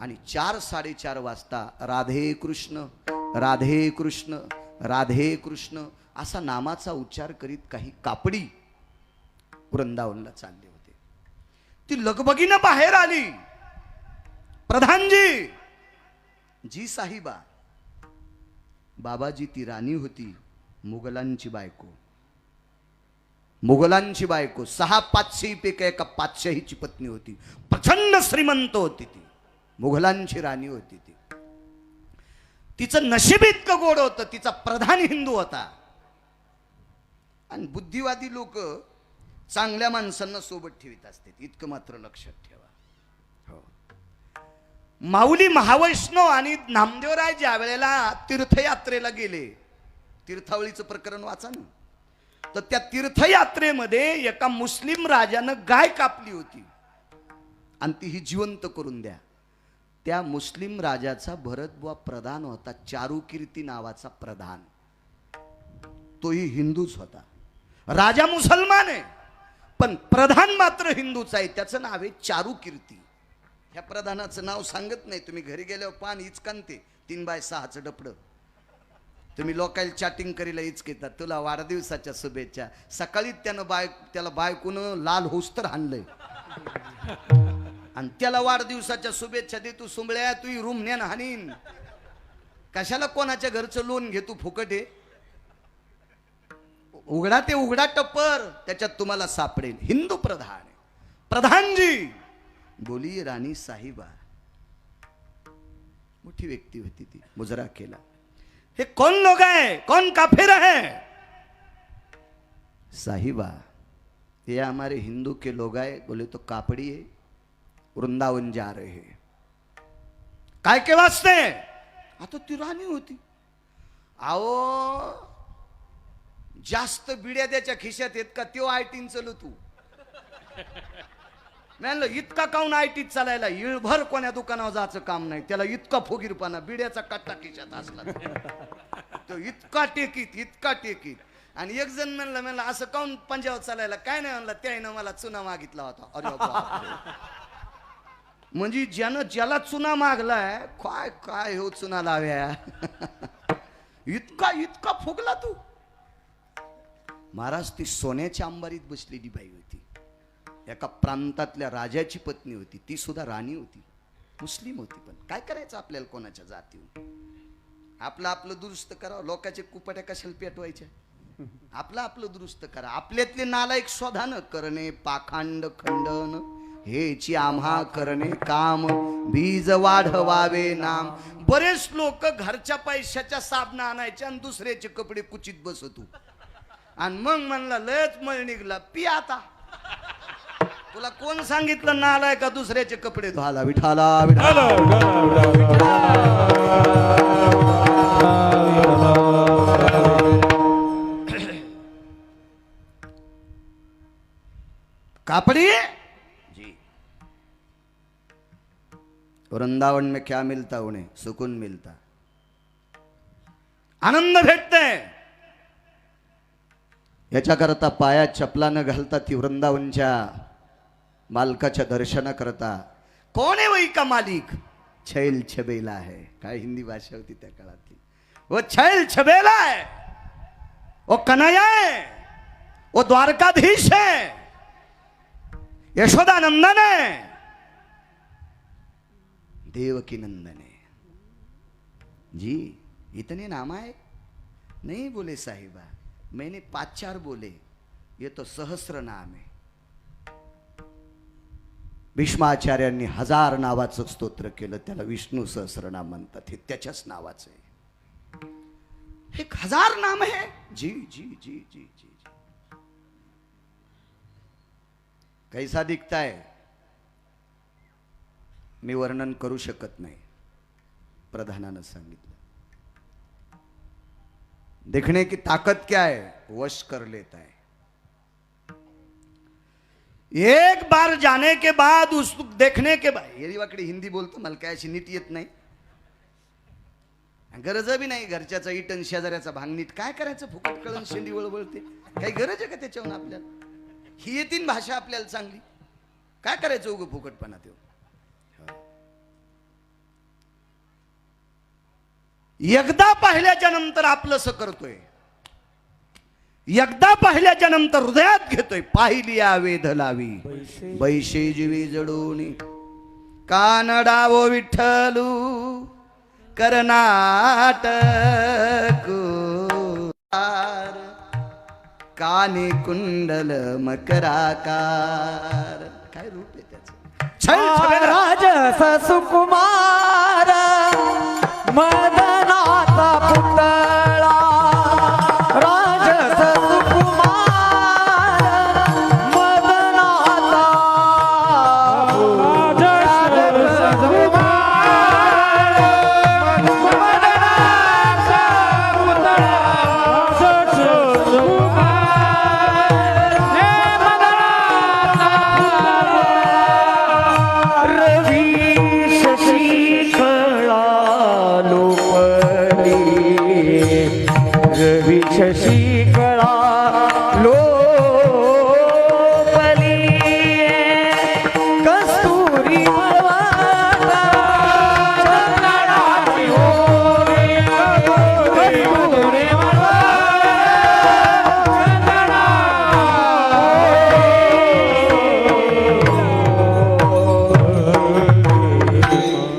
आणि 4-4:30 वाजता राधे कृष्ण राधे कृष्ण राधे कृष्ण असा नामाचा उच्चार करीत काही कापडी वृंदावनला चालले होते. ती लगबगीनं बाहेर आली. प्रधानजी, जी साहिबा. बाबाजी ती राणी होती, मुघलांची बायको. मुघलांची बायको 6 पैकी एका पातशाहीची पत्नी होती. प्रचंड श्रीमंत होती ती, मुघलांची राणी होती ती. तिचं नशीब इतकं गोड होतं, तिचा प्रधान हिंदू होता. आणि बुद्धिवादी लोक चांगल्या माणसांना सोबत ठेवित असतात, इतकं मात्र लक्षात ठेवा. हो. माऊली महावैष्णव आणि नामदेवराय ज्या वेळेला तीर्थयात्रेला गेले, तीर्थावळीचं प्रकरण वाचा ना, तर त्या तीर्थयात्रेमध्ये एका मुस्लिम राजानं गाय कापली होती आणि ती ही जिवंत करून द्या. त्या मुस्लिम राजाचा भरतबुवा प्रधान होता, चारुकीर्ती नावाचा प्रधान. तोही हिंदूच होता. राजा मुसलमान आहे पण प्रधान मात्र हिंदूच आहे. त्याचं नाव आहे चारुकीर्ती. ह्या प्रधानाचं नाव सांगत नाही, तुम्ही घरी गेल्यावर पान इचकांते 3x6चं डपडं. तुम्ही लोकांना चॅटिंग करीला इचकेतात, तुला वाढदिवसाच्या शुभेच्छा. सकाळी त्याला बायकोनं लाल होस्तर हाणलंय आणि त्याला वाढदिवसाच्या शुभेच्छा दे. तू सुंबळ्या, तू रूम न्यान हानीन. कशाला कोणाच्या घरचं लोन घे तू फुकट आहे. उघडा ते उघडा टप्पर, त्याच्यात तुम्हाला सापडेल. हिंदू प्रधान. प्रधानजी बोली राणी साहिबा. मोठी व्यक्ती होती ती. मुजरा केला. हे कौन लोग हैं, कौन काफिर हैं? साहिबा, ये हमारे हिंदू के लोग आए. बोले तो कापड़ी है, वृंदावन जा रहे हैं. काय के वास्ते? आता ती राणी होती. आओ जास्त बिड्या त्याच्या खिशात येत का? त्यो आयटीन चल तू. म्हणलं इतका काऊन आयटीत चालायला? इळभर कोण्या दुकानावर जायचं काम नाही त्याला. इतका फुगीरपणा, बिड्याचा कट्टा खिशात असला तो इतका टेकीत. आणि एक जण म्हणलं असं काऊन पंजाब चालायला? काय नाही म्हणलं, त्यानं मला चुना मागितला होता. अरे बापरे. म्हणजे ज्याला चुना मागलाय, काय काय हो चुना लाव्या. इतका फुगला तू. महाराज, ती सोन्याच्या अंबारीत बसलेली बाई होती. एका प्रांतातल्या राजाची पत्नी होती. ती सुद्धा राणी होती, मुस्लिम होती. पण काय करायचं आपल्याला कोणाच्या जातीवर? आपलं दुरुस्त करा. लोकांचे कुपट्या कशाला पेटवायच्या? आपलं दुरुस्त करा. आपल्यातले नालायक शोधानं करणे पाखांड खंडन, हेची आम्हा करणे काम. बीज वाढवावे नाम. बरेच लोक घरच्या पैशाच्या साबणा आणायचे आणि दुसऱ्याचे कपडे कुचित बसतू. आणि मग म्हणला लयच मळ निघला, पी आता. तुला कोण सांगितलं नालाय का दुसऱ्याचे कपडे धुवाला? विठाला विठाला. कापड़ी जी. वृंदावन में क्या मिलता उन्हें? सुकून मिलता, आनंद भेटते. याच्याकरता पायात चपला न घालता ती वृंदावनच्या मालकाच्या दर्शन करता. कोण आहे वही का मालिक? छैल छबेला है. काय हिंदी भाषा होती त्या काळातली. वो छैल छबेला है, वो कन्हैया है, वो द्वारकाधीश है, यशोदानंदन है, देवकी नंदन है. जी इतने नाम है? नहीं बोले साहिबा, मैंने 5-4 बोले. ये तो सहस्र नाम है. भीष्माचार्यांनी 1000 नावाचं स्तोत्र केलं, त्याला विष्णू सहस्रनाम म्हणतात. हे त्याच्याच नावाचं आहे. 1000 नाम है. जी जी जी जी जी. कैसा दिखता है मी वर्णन करू शकत नाही. प्रधानानं सांगितलं. देखने की ताकत क्या है? वश कर लेता है. एक बार जाने के बाद उस देखने के बाद. ये वाकडे हिंदी बोलतो, मला काय अशी नीट येत नाही. गरज बी नाही. घरच्याचा इटन शेजाऱ्याचा भांग नीट काय करायचं? फुकट कळून शेंडी वळवळते. काही गरज आहे का त्याच्यावर? आपल्याला ही येतीन भाषा आपल्याला चांगली. काय करायचं उगं फुकटपणा? तो एकदा पाहिल्याच्या नंतर आपलंस करतोय, एकदा पाहिल्याच्या नंतर हृदयात घेतोय. पाहिली या वेध लावी बैशे जीवी जडून, कानडावो विठ्ठलू कर्नाटक, काने कुंडल मकराकार. काय रूप आहे त्याचं. राजस सुकुमार मदनाचा पुतळा, राजस सुकुमार मदनाचा, राजस सुकुमार मदनाचा पुतळा, राजस सुकुमार हे मदनाचा पुतळा. रवी शशिकळा लोपली, रवी शशिकळा लोपली, कस्तुरी मळवटा चंदनाची ओवी, कस्तुरी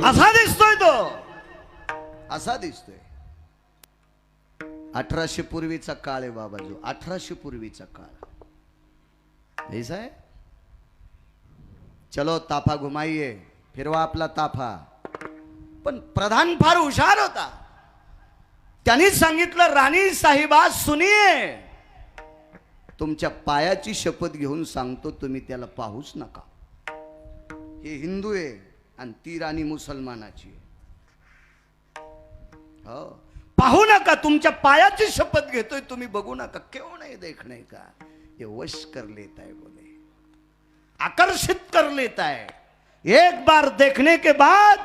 असा दिसतोय तो, असा दिसतोय. 1800 पूर्वीचा काळ आहे बाबा, जो 1800 पूर्वीचा काळ ऐसा है. चलो ताफा घुमाइए, फिरवा आपला ताफा. पण प्रधान फार हुशार होता. त्यांनीच सांगितलं, राणी साहेबा सुनिये, तुमच्या पायाची शपथ घेऊन सांगतो, तुम्ही त्याला पाहूच नका. हे हिंदू आहे आणि ती राणी मुसलमानाची आहे. हो, पाहू नका, तुमच्या पायाची शपथ घेतोय, तुम्ही बघू नका. क्यों नहीं देखने का, ये वश कर लेता है, बोले आकर्षित कर लेता है. एक बार देखने के बाद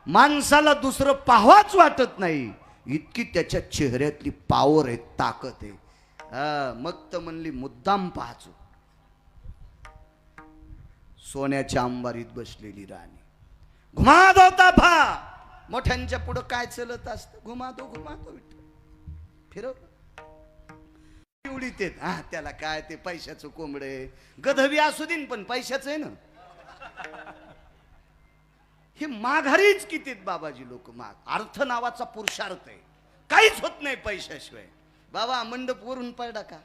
माणसाला दुसरं पाहावंच वाटत नाही, इतकी त्याच्या चेहऱ्यातली पावर आहे, ताकद आहे. मग तर म्हणली मुद्दाम पाहाचो. सोन्याच्या अंबारीत बसलेली राणी, घुमा दो ताफा. मोठ्यांच्या पुढं काय चलत असतं, घुमा दो विठ्ठल, फिरव एवढी ते. त्याला काय, ते पैशाचं कोंबडे गधवी असू देईन, पण पैशाचं आहे ना. हे माघारीच कितीत बाबाजी लोक. माग अर्थ नावाचा पुरुषार्थ आहे, काहीच होत नाही पैशाशिवाय. बाबा मंडप वरून पडला का,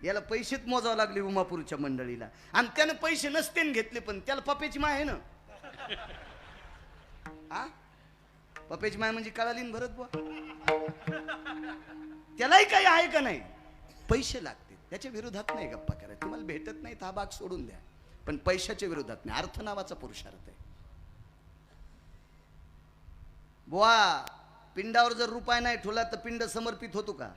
याला पैसेच मोजावं लागले उमापूरच्या मंडळीला, आणि त्यानं पैसे नसते घेतले, पण त्याला पप्याची माय आहे ना. पप्याची माय म्हणजे कळाली ना भरत बुवा, त्यालाही काही आहे का नाही. पैसे लागते, त्याच्या विरोधात नाही गप्पा करायला. तुम्हाला भेटत नाही हा भाग सोडून द्या, पण पैशाच्या विरोधात नाही. अर्थ नावाचा पुरुषार्थ आहे बुवा. पिंडावर जर रुपये नाही ठेवला तर पिंड समर्पित होतो का.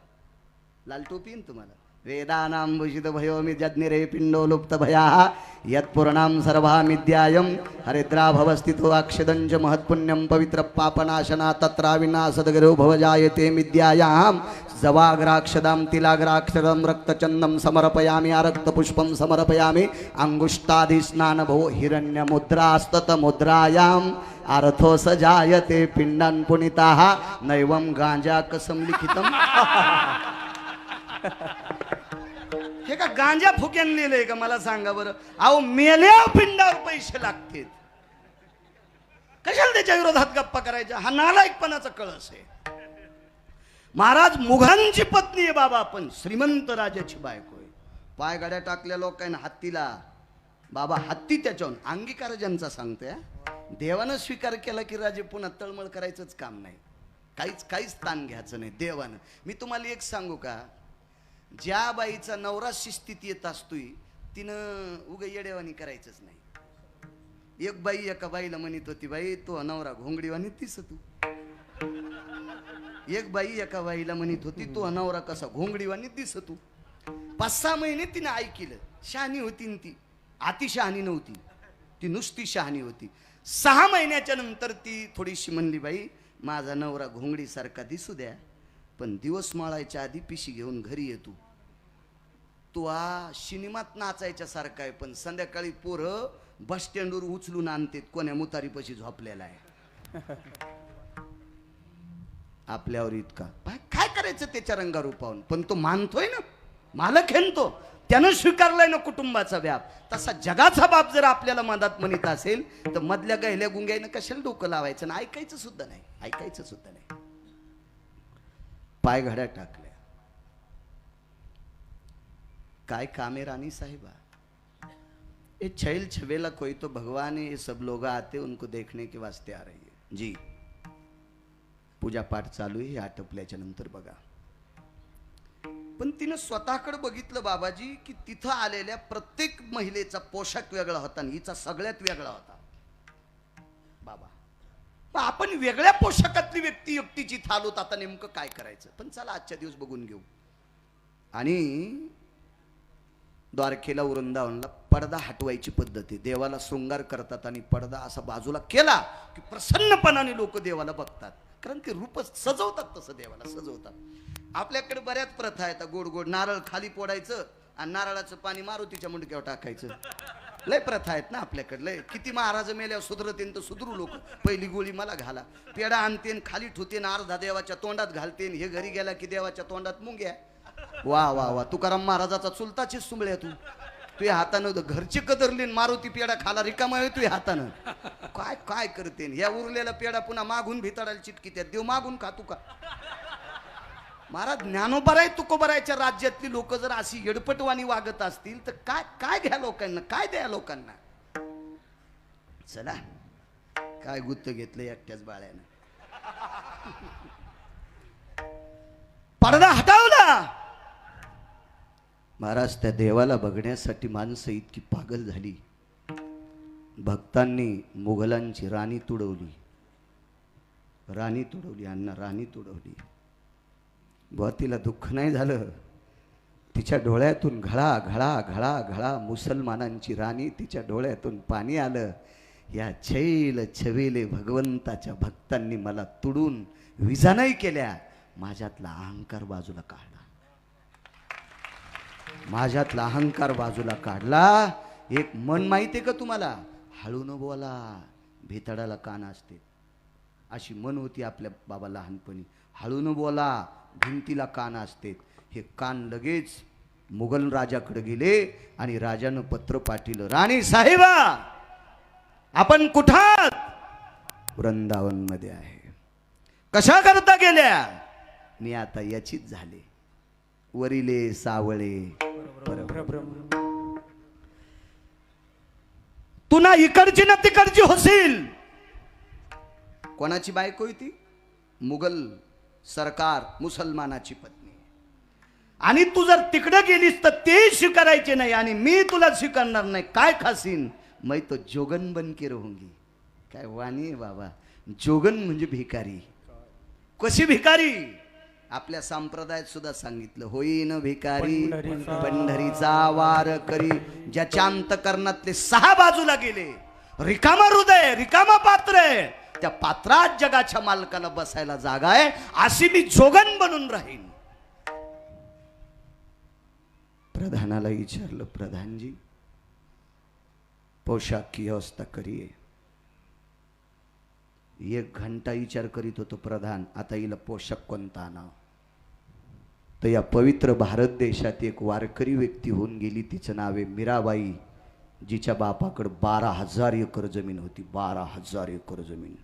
लाल टोपी आहे ना तुम्हाला. वेदानां भूषित भयो मिज्ञरे पिंडो लुप्त भया यत्पूर्णां सर्वामिद्यायं हरिद्रा भवस्थितो अक्षदंच महत्पुण्यं पवित्र पापनाशना तत्रा विनाशदगरो भवजायते मिद्यायां जवाग्राक्षदां तिलाग्राक्षदं रक्तचन्दं समर्पयामि आरक्तपुष्पं समर्पयामि अंगुष्ठादिस्नानभो हिरण्यमुद्रास्ततमुद्रायाम् अर्थो सजायते पिंडान् पुनिताः नैवं गांजा कसं लिखितम्. हे का गांजा फुक्यान लिहिलंय का मला सांगा बरं. अहो मेल्या पिंडावर पैसे लागतील, कशाला त्याच्या विरोधात गप्पा करायच्या. हा नालायकपणाचा कळस आहे. महाराज मुघलांची पत्नी आहे बाबा, पण श्रीमंत राजाची बायको आहे. पाय गाड्या टाकल्या लोकांना हत्तीला बाबा, हत्ती त्याच्याहून अंगीकार ज्यांचा सांगतोय. देवानं स्वीकार केला की राजे पुन्हा तळमळ करायचंच काम नाही, काहीच ताण घ्यायचं नाही देवानं. मी तुम्हाला एक सांगू का, ज्या बाईचा नवरा शिस्तीत येत असतोय तिनं उगा येडेवानी करायचंच नाही. एक बाई एका बाईला म्हणत होती, बाई तो नवरा घोंगडीवानी दिसत. एक बाई एका बाईला म्हणत होती, तो नवरा कसा घोंगडीवानी दिसत. 5-6 महिने तिने ऐकलं. शहाणी होती न ती, अति शहाणी नव्हती ती, नुसती शहाणी होती. 6 महिन्याच्या नंतर ती थोडीशी म्हणली, बाई माझा नवरा घोंगडीसारखा दिसू द्या, पण दिवस माळायच्या आधी पिशी घेऊन घरी येतो. तो सिनेमात नाचायच्या सारखा आहे, पण संध्याकाळी पोरं बस स्टँडवर उचलून आणतात, कोण्या मुतारीपाशी झोपलेला आहे. आपल्यावर इतका काय करायचं त्याच्या रंगारूपावून, पण तो मानतोय ना, मालक हेनतो, त्यानं स्वीकारलाय ना कुटुंबाचा व्याप. तसा जगाचा बाप जर आपल्याला मदत म्हणत असेल तर मधल्या गहिल्या गुंग्यानं कशाला डोकं लावायचं ना, ऐकायचं सुद्धा नाही, ऐकायचं सुद्धा नाही. पाय घड्या टाकल्या. काय कामे रानी साहिबा, ये छैल छबेला कोई तो भगवान है, ये सब लोग आते उनको देखने के वास्ते आ रही है जी. पूजा पाठ चालू आहे, आटपल्याच्या नंतर बघा. पण तिनं स्वतःकडे बघितलं बाबाजी की तिथं आलेल्या प्रत्येक महिलेचा पोशाख वेगळा होता आणि हिचा सगळ्यात वेगळा होता. बाबा मग आपण वेगळ्या पोशाखातली व्यक्ती एकटीची थालूत, आता नेमकं काय करायचं. पण चला आजच्या दिवस बघून घेऊ. आणि द्वारकेला वृंदावनला पडदा हटवायची पद्धत आहे. देवाला शृंगार करतात आणि पडदा असा बाजूला केला की प्रसन्नपणाने लोक देवाला बघतात, कारण ते रूप सजवतात, तसं देवाला सजवतात. आपल्याकडे बऱ्याच प्रथा आहेत. गोड गोड नारळ खाली फोडायचं आणि नारळाचं पाणी मारुतीच्या मुंडक्यावर टाकायचं. लय प्रथा आहेत ना आपल्याकडे. लय किती महाराज मेल्यावर सुधरतेन तर सुधरू लोक. पहिली गोळी मला घाला, पेढा आणतेन खाली ठुतेन, अर्धा देवाच्या तोंडात घालतेन, हे घरी गेला की देवाच्या तोंडात मुंग्या. वा वा वा, तुकाराम महाराजाचा चुलताची सुंबळ्या तू तुझ्या हातानं घरचे कदरलीन, मारुती पेढा खाला रिकामा आहे तुझ्या हातानं. काय काय करते या उरलेला पेढा पुन्हा मागून भिताडायला चिटकी, त्यात देव मागून खातू का महाराज. ज्ञानोबराय तुकोबरायच्या राज्यातली लोक जर अशी येडपटवाणी वागत असतील तर काय काय घ्या लोकांना, काय द्या लोकांना. चला काय गुत्त घेतलं एकट्याच बाळ्यानं. पडदा हटवला. महाराज त्या देवाला बघण्यासाठी माणसं इतकी पागल झाली. भक्तांनी मुघलांची राणी तुडवली, राणी तुडवली, अण्णा राणी तुडवली. बुवा तिला दुःख नाही झालं, तिच्या डोळ्यातून घळा घळा घळा घळा मुसलमानांची राणी, तिच्या डोळ्यातून पाणी आलं. या छैल छवेले भगवंताच्या भक्तांनी मला तुडून विजा नाही केल्या. माझ्यातला अहंकार बाजूला काढला, माझ्यातला अहंकार बाजूला काढला. एक मन माहिती आहे का तुम्हाला, हळू न बोला, भेतडाला कान असते, अशी मन होती आपल्या बाबा लहानपणी. हळू न बोला, भिंतीला कान असते. हे कान लगेच मुघल राजाकडे गेले आणि राजानं पत्र पाठवलं, राणी साहेबा आपण कुठात? वृंदावन मध्ये आहे. कशा करता गेल्या? मी आता याचीच झाले, वरिले सावळे तू ना इकडची ना तिकडची होशील. कोणाची बायको ती? मुघल सरकार मुसलमानाची पत्नी. आणि तू जर तिकडे गेलीस तर ते स्वीकारायचे नाही आणि मी तुला स्वीकारणार नाही. काय खासीन? मैं तो जोगन बन के रहूंगी. काय वाणी आहे बाबा. जोगन म्हणजे भिकारी. कशी भिकारी? आपल्या संप्रदायात सुद्धा सांगितलं, होईन भिकारी पंढरीचा वार करी. ज्याच्या अंतकरणातले 6 बाजूला गेले, रिकामा हृदय, रिकामा पात्र आहे, त्या पात्रात जगाच्या मालकाला बसायला जागा आहे. अशी मी जोगन बनून राहीन. प्रधानाला विचारलं, प्रधानजी पोशाख की व्यवस्था करिये. 1 घंटा विचार करीत होतो प्रधान, आता हिला पोशाख कोणता आणावा. तर या पवित्र भारत देशात एक वारकरी व्यक्ती होऊन गेली, तिचं नाव आहे मीराबाई, जिच्या बापाकडे 12,000 एकर जमीन होती. 12,000 एकर जमीन.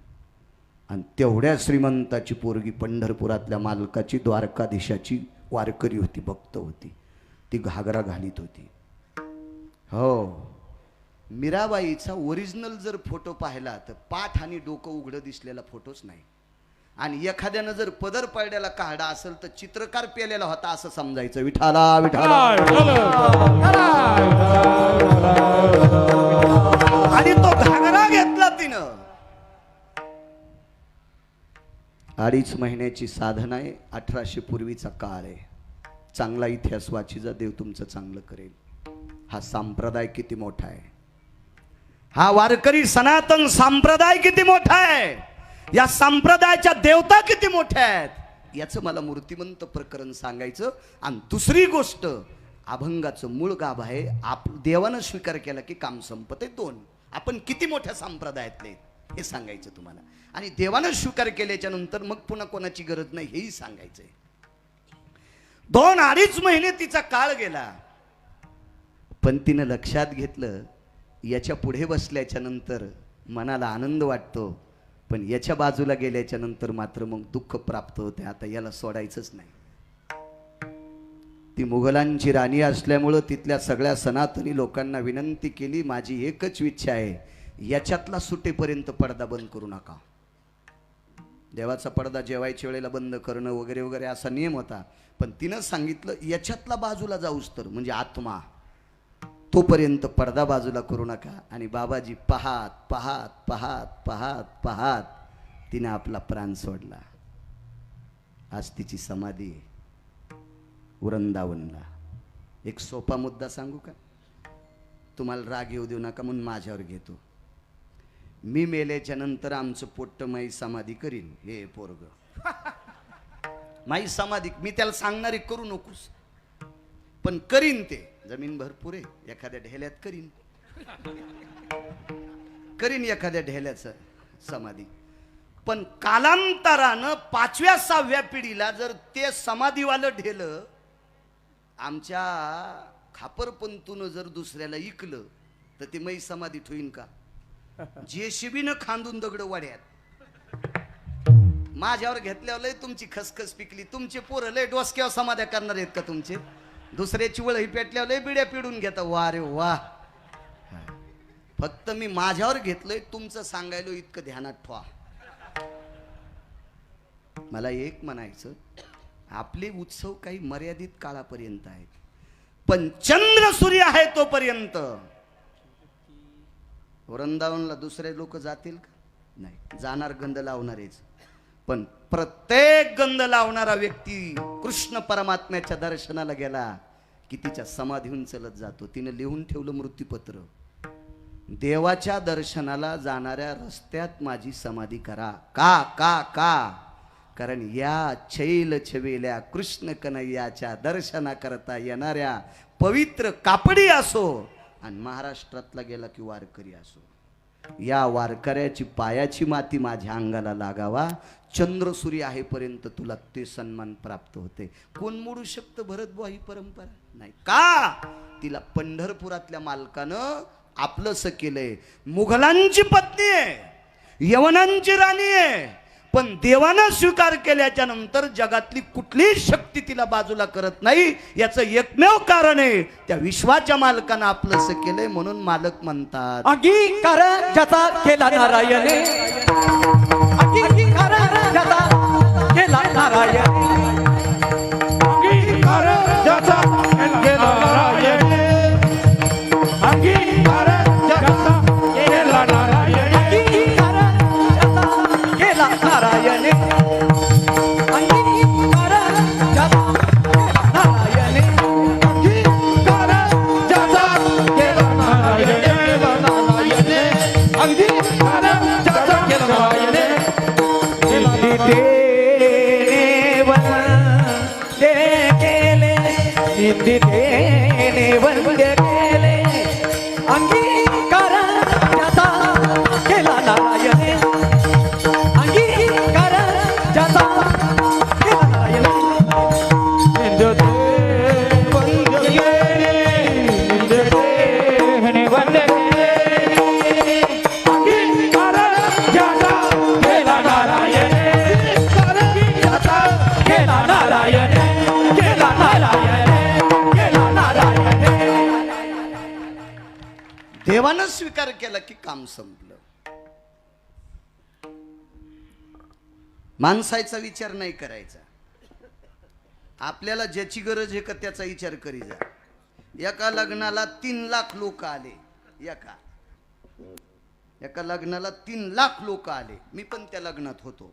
आणि तेवढ्या श्रीमंताची पोरगी पंढरपुरातल्या मालकाची, द्वारकाधीशाची वारकरी होती, भक्त होती. ती घागरा घालीत होती. हो, मीराबाईचा ओरिजिनल जर फोटो पाहिला तर पाठ आणि डोकं उघडं दिसलेला फोटोच नाही. आणि एखाद्यानं जर पदर पडलेला काढा असेल तर चित्रकार पेलेला होता असं समजायचं. विठाला विठाला. आणि तो घागरा घेतला तिनं. 2.5 महिन्याची साधना आहे. 1800 पूर्वीचा काळ आहे. चांगला इतिहास वाचीचा, देव तुमचं चांगलं करेल. हा संप्रदाय किती मोठा आहे. हा वारकरी सनातन संप्रदाय किती मोठा आहे. या संप्रदायाच्या देवता किती मोठ्या आहेत, याचं मला मूर्तिमंत प्रकरण सांगायचं. आणि दुसरी गोष्ट, अभंगाचं मूळ गाभ आहे. देवानं स्वीकार केला की काम संपते. 2 आपण किती मोठ्या संप्रदायातले. हे सांगायचं तुम्हाला. आणि देवानं स्वीकार केल्याच्या नंतर मग पुन्हा कोणाची गरज नाही हेही सांगायचंय. 2-2.5 महिने तिचा काळ गेला, पण तिनं लक्षात घेतलं याच्या पुढे बसल्याच्या नंतर मनाला आनंद वाटतो, पण याच्या बाजूला गेल्याच्या नंतर मात्र मग दुःख प्राप्त होते. आता याला सोडायचंच नाही. ती मुघलांची राणी असल्यामुळं तिथल्या सगळ्या सनातनी लोकांना विनंती केली, माझी एकच इच्छा आहे, याच्यातला सुटेपर्यंत पडदा बंद करू नका. देवाचा पडदा जेवायच्या वेळेला बंद करणं वगैरे वगैरे असा नियम होता, पण तिनं सांगितलं याच्यातला बाजूला जाऊस तर म्हणजे आत्मा, तोपर्यंत पडदा बाजूला करू नका. आणि बाबाजी पाहात पाहात पाहात पाहात पाहात तिने आपला प्राण सोडला. आज तिची समाधी आहे वृंदावनला. एक सोपा मुद्दा सांगू का, तुम्हाला राग येऊ देऊ नका म्हणून माझ्यावर घेतो. मी मेल्याच्या नंतर आमचं पोट्ट माई समाधी करीन. हे पोरग माई समाधी मी त्याला सांगणारी करू नकोस, पण करीन. ते जमीन भरपूर आहे, एखाद्या ढेल्यात करीन एखाद्या ढेल्याचं समाधी. पण कालांतरानं 5व्या-6व्या पिढीला जर ते समाधीवालं ढेलं आमच्या खापरपंतून जर दुसऱ्याला इकलं तर ते मै समाधी ठेवीन का? जेसीबीनं खांदून दगड वाड्यात. माझ्यावर घेतल्यावर लय तुमची खसखस पिकली. तुमचे पोरं लय डोसक्यावर समाध्या करणार आहेत का तुमचे? दुसऱ्याची वळही पेटल्यावर लय बिड्या पिडून घेता. वा रे वा. फक्त मी माझ्यावर घेतलंय, तुमचं सांगायलो इतकं ध्यानात ठेवा. मला एक म्हणायचं, आपले उत्सव काही मर्यादित काळापर्यंत आहेत, पण चंद्र सूर्य आहे तोपर्यंत. वृंदावनला दुसरे लोक जातील का? नाही जाणार, गंध लावणारेच. पण प्रत्येक गंध लावणारा व्यक्ती कृष्ण परमात्म्याच्या दर्शनाला गेला की तिच्या समाधीहून चलत जातो. तिने लिहून ठेवलं मृत्यूपत्र, देवाच्या दर्शनाला जाणाऱ्या रस्त्यात माझी समाधी करा. का का का? कारण या छैल छवेल्या कृष्ण कन्हैयाच्या दर्शना करता येणाऱ्या पवित्र कापडी असो आणि महाराष्ट्रातला गेला की वारकरी असो, या वारकऱ्याची पायाची माती माझ्या अंगाला लागावा. चंद्र सूर्य आहेपर्यंत तुला ते सन्मान प्राप्त होते. कोण मोडू शकतं भरतबुवा ही परंपरा? नाही. का? तिला पंढरपुरातल्या मालकानं आपलंसं केलंय. मुघलांची पत्नी आहे, यवनांची राणी आहे, पण देवानं स्वीकार केल्याच्या नंतर जगातली कुठलीही शक्ती तिला बाजूला करत नाही. याचं एकमेव कारण आहे त्या विश्वाच्या मालकानं आपलंसं केलंय, म्हणून मालक म्हणतात अंगीकार ज्याचा केला नारायणे, अंगीकार ज्याचा केला नारायणे, अंगीकार ज्याचा केला नारायणे, अंगीकार ज्याचा केला नारायणे, अंगीकार ज्याचा केला नारायणे, अंगीकार ज्याचा केला नारायणे, अंगीकार ज्याचा केला नारायणे, अंगीकार ज्याचा केला नारायणे. वंदे केले अंगीकार ज्याचा केला नारायणे, अंगीकार ज्याचा केला नारायणे. देवानं स्वीकार केला की काम संपलं. माणसाचा विचार नाही करायचा. आपल्याला ज्याची गरज आहे का त्याचा विचार करी जा. एका लग्नाला 3 लाख लोक आले. एका लग्नाला 3 लाख लोक आले. मी पण त्या लग्नात होतो.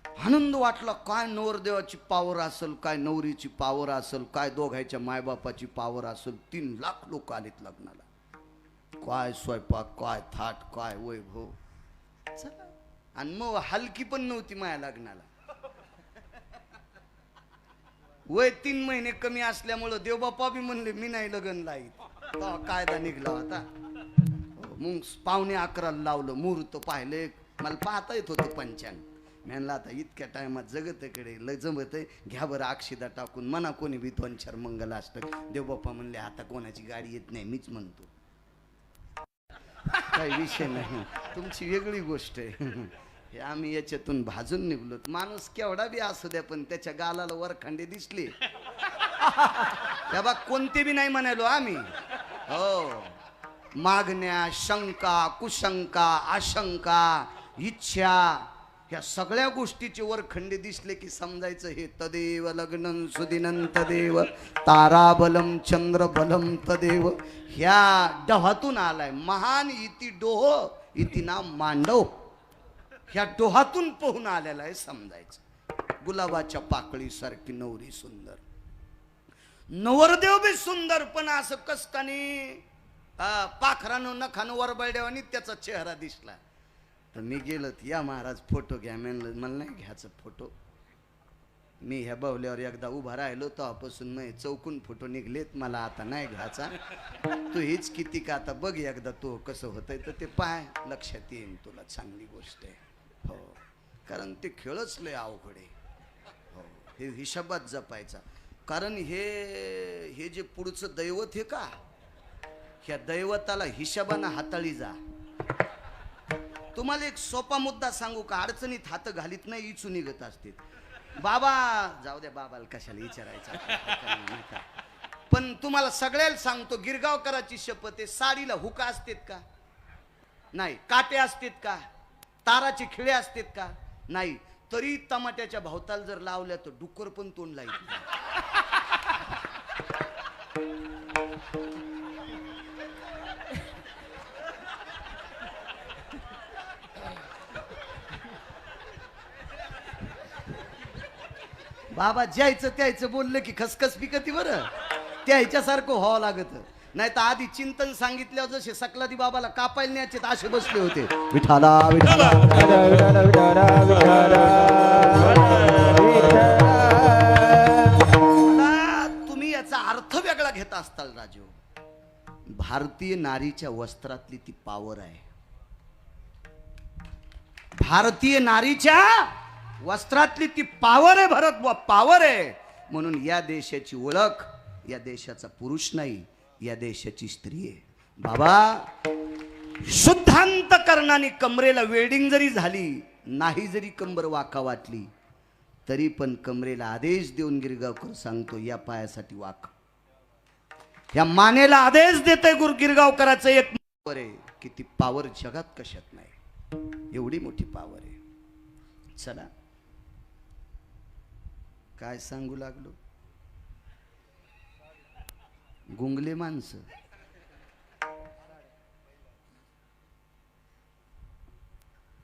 आनंद वाटला. काय नवरदेवाची पावर असेल, काय नवरीची पावर असेल, काय दोघांच्या मायबापाची पावर असेल. 3 लाख लोक आलेत लग्नाला. काय स्वयंपाक, काय थाट, काय वैभव. चला. आणि मग हलकी पण नव्हती माझ्या लग्नाला. वय 3 महिने कमी असल्यामुळं देवबापा बी म्हणले मी नाही लग्न लाईत. कायदा निघला होता. मग 11:45 लावलं, मुहूर्त पाहिले, मला पाहता येत होतं पंचांग. म्हणलं आता इतक्या टायमात जगतकडे लय जमत आहे, घ्या बरं अक्षिदा टाकून, म्हणा कोणी बी 2-4 मंगल अष्टक. देवबाप्पा म्हणले आता कोणाची गाडी येत नाही, मीच म्हणतो. काही विषय नाही, तुमची वेगळी गोष्ट आहे. हे आम्ही याच्यातून भाजून निघलो. माणूस केवढा बी असू द्या, पण त्याच्या गालाला वरखंडे दिसले त्या बा कोणते बी नाही म्हणालो आम्ही. हो, मागण्या, शंका, कुशंका, आशंका, इच्छा, ह्या सगळ्या गोष्टीचे वरखंडे दिसले की समजायचं हे तदेव लग्नं सुदिनं तदेव ताराबलम चंद्रबलम तदेव. ह्या डोहातून आलाय. महान इति डोह इति ना मांडव. ह्या डोहातून पोहून आलेला आहे समजायचं. गुलाबाच्या पाकळीसारखी नवरी सुंदर, नवरदेव बी सुंदर, पण असं कसकानी पाखरानं नखानं वरबळड्यावानी त्याचा चेहरा दिसला. तर मी गेलो, या महाराज फोटो घ्या. म्हणलं मला नाही घ्यायचं फोटो. मी ह्या बाहुल्यावर एकदा उभा राहिलो तेव्हापासून मी चौकून फोटो निघलेत, मला आता नाही घ्यायचा. तू हीच किती का आता बघ एकदा तू कसं होतंय तर ते पाय, लक्षात येईन तुला. चांगली गोष्ट आहे. हो, कारण ते खेळच लय अवघड आहे. हो, हे हिशोबात जपायचा. कारण हे जे पुढचं दैवत हे का, ह्या दैवताला हिशोबानं हाताळी जा. तुम्हाला एक सोपा मुद्दा सांगू का? अडचणीत हात घालीत नाही, इचू निघत असते. बाबा जाऊ द्या, बाबाला कशाला विचारायचं. पण तुम्हाला सगळ्याला सांगतो, गिरगावकराची शपथ आहे, साडीला हुका असतेत का? नाही. काटे असतेत का? ताराचे खिळे असतेत का? नाही. तरी टमाट्याच्या भावताल जर लावल्या तर डुक्कर पण तोंड लाईत. बाबा ज्यायचं त्यायचं बोललं की खसखस पिकती बरं, त्या ह्याच्यासारखं व्हावं लागत. नाही तर आधी चिंतन सांगितल्यावर जसे सकलादी बाबाला कापायला न्यायचे असे बसले होते. विठाला विठाला. तुम्ही याचा अर्थ वेगळा घेता असताल राजू. भारतीय नारीच्या वस्त्रातली ती पावर आहे. भारतीय नारीच्या वस्त्रातली ती पावर आहे भरत बुवा, पावर आहे. म्हणून या देशाची ओळख या देशाचा पुरुष नाही, या देशाची स्त्री आहे. बाबा शुद्धांत करणाने कमरेला वेल्डिंग जरी झाली, नाही जरी कंबर वाका वाटली, तरी पण कमरेला आदेश देऊन गिरगावकर सांगतो या पायासाठी वाक. या मानेला आदेश देते गिरगावकराचं एक पावर आहे की ती पावर जगात कशात नाही. एवढी मोठी पावर आहे. चला काय सांगू लागलो. गुंगले माणसं.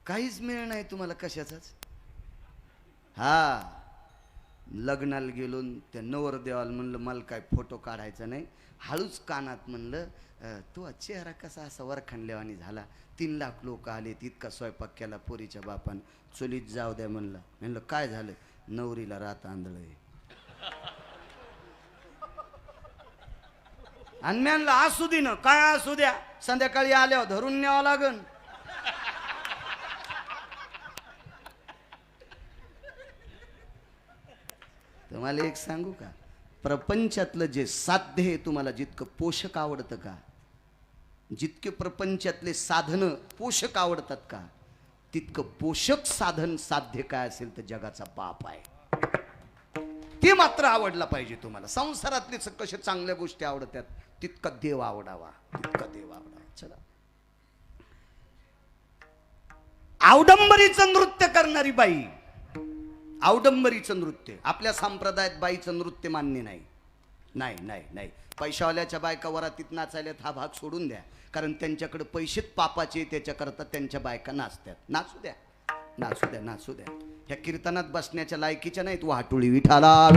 काहीच मिळ नाही तुम्हाला कशाचाच. हा, लग्नाला गेलो, त्या नवरदेवाला म्हणलं मला काय फोटो काढायचा नाही. हळूच कानात म्हणलं तो चेहरा कसा असा वरखंडल्यावानी झाला. 3 लाख लोक आले, इतका स्वयंपाक केला पोरीच्या बापान. चुलीत जाऊ द्या म्हणलं. म्हणलं काय झालं? नवरीला रात आंधळय. आणि म्हणलं असू दे ना, काय असू द्या, संध्याकाळी आल्यावर धरून न्यावं लागन. तुम्हाला एक सांगू का? प्रपंचातलं जे साध्य आहे, तुम्हाला जितकं पोषक आवडतं का, जितके प्रपंचातले साधन पोषक आवडतात का, तितकं पोषक साधन साध्य काय असेल तर जगाचा बाप आहे. ते मात्र आवडला पाहिजे तुम्हाला. संसारातले कशा चांगल्या गोष्टी आवडतात, तितका देव आवडावा, तितका देव आवडावा. चला, आवडंबरीचं नृत्य करणारी बाई, आवडंबरीचं नृत्य. आपल्या संप्रदायात बाईचं नृत्य मान्य नाही. नाही नाही नाही. पैशावाल्याच्या बायका वरातीत नाचायल्यात हा भाग सोडून द्या, कारण त्यांच्याकडे पैसेच पापाचे, त्याच्याकरता त्यांच्या बायका नाचतात. नाचू द्या, नाचू द्या, नाचू द्या. ह्या कीर्तनात बसण्याच्या लायकीच्या नाहीत. वाटोळी विठाला.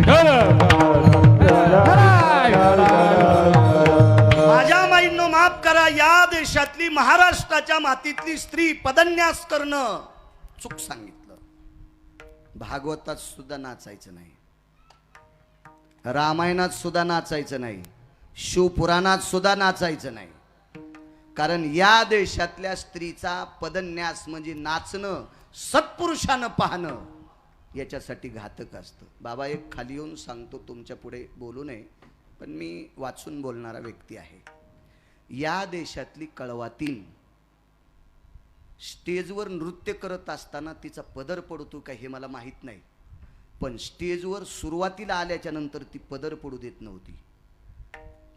माझ्या माईंनो माफ करा, या देशातली महाराष्ट्राच्या मातीतली स्त्री पदन्यास करणं चूक सांगितलं. भागवतात सुद्धा नाचायचं नाही, रामायणात सुद्धा नाचायचं नाही, शिवपुराणात सुद्धा नाचायचं नाही. कारण या देशातल्या स्त्रीचा पदन्यास म्हणजे नाचणं, सत्पुरुषानं पाहणं याच्यासाठी घातक असतं. बाबा एक खाली येऊन सांगतो, तुमच्या पुढे बोलू नये, पण मी वाचून बोलणारा व्यक्ती आहे. या देशातली कळवातीन स्टेजवर नृत्य करत असताना तिचा पदर पडतो का हे मला माहीत नाही, पण स्टेजवर सुरुवातीला आल्याच्या नंतर ती पदर पडू देत नव्हती.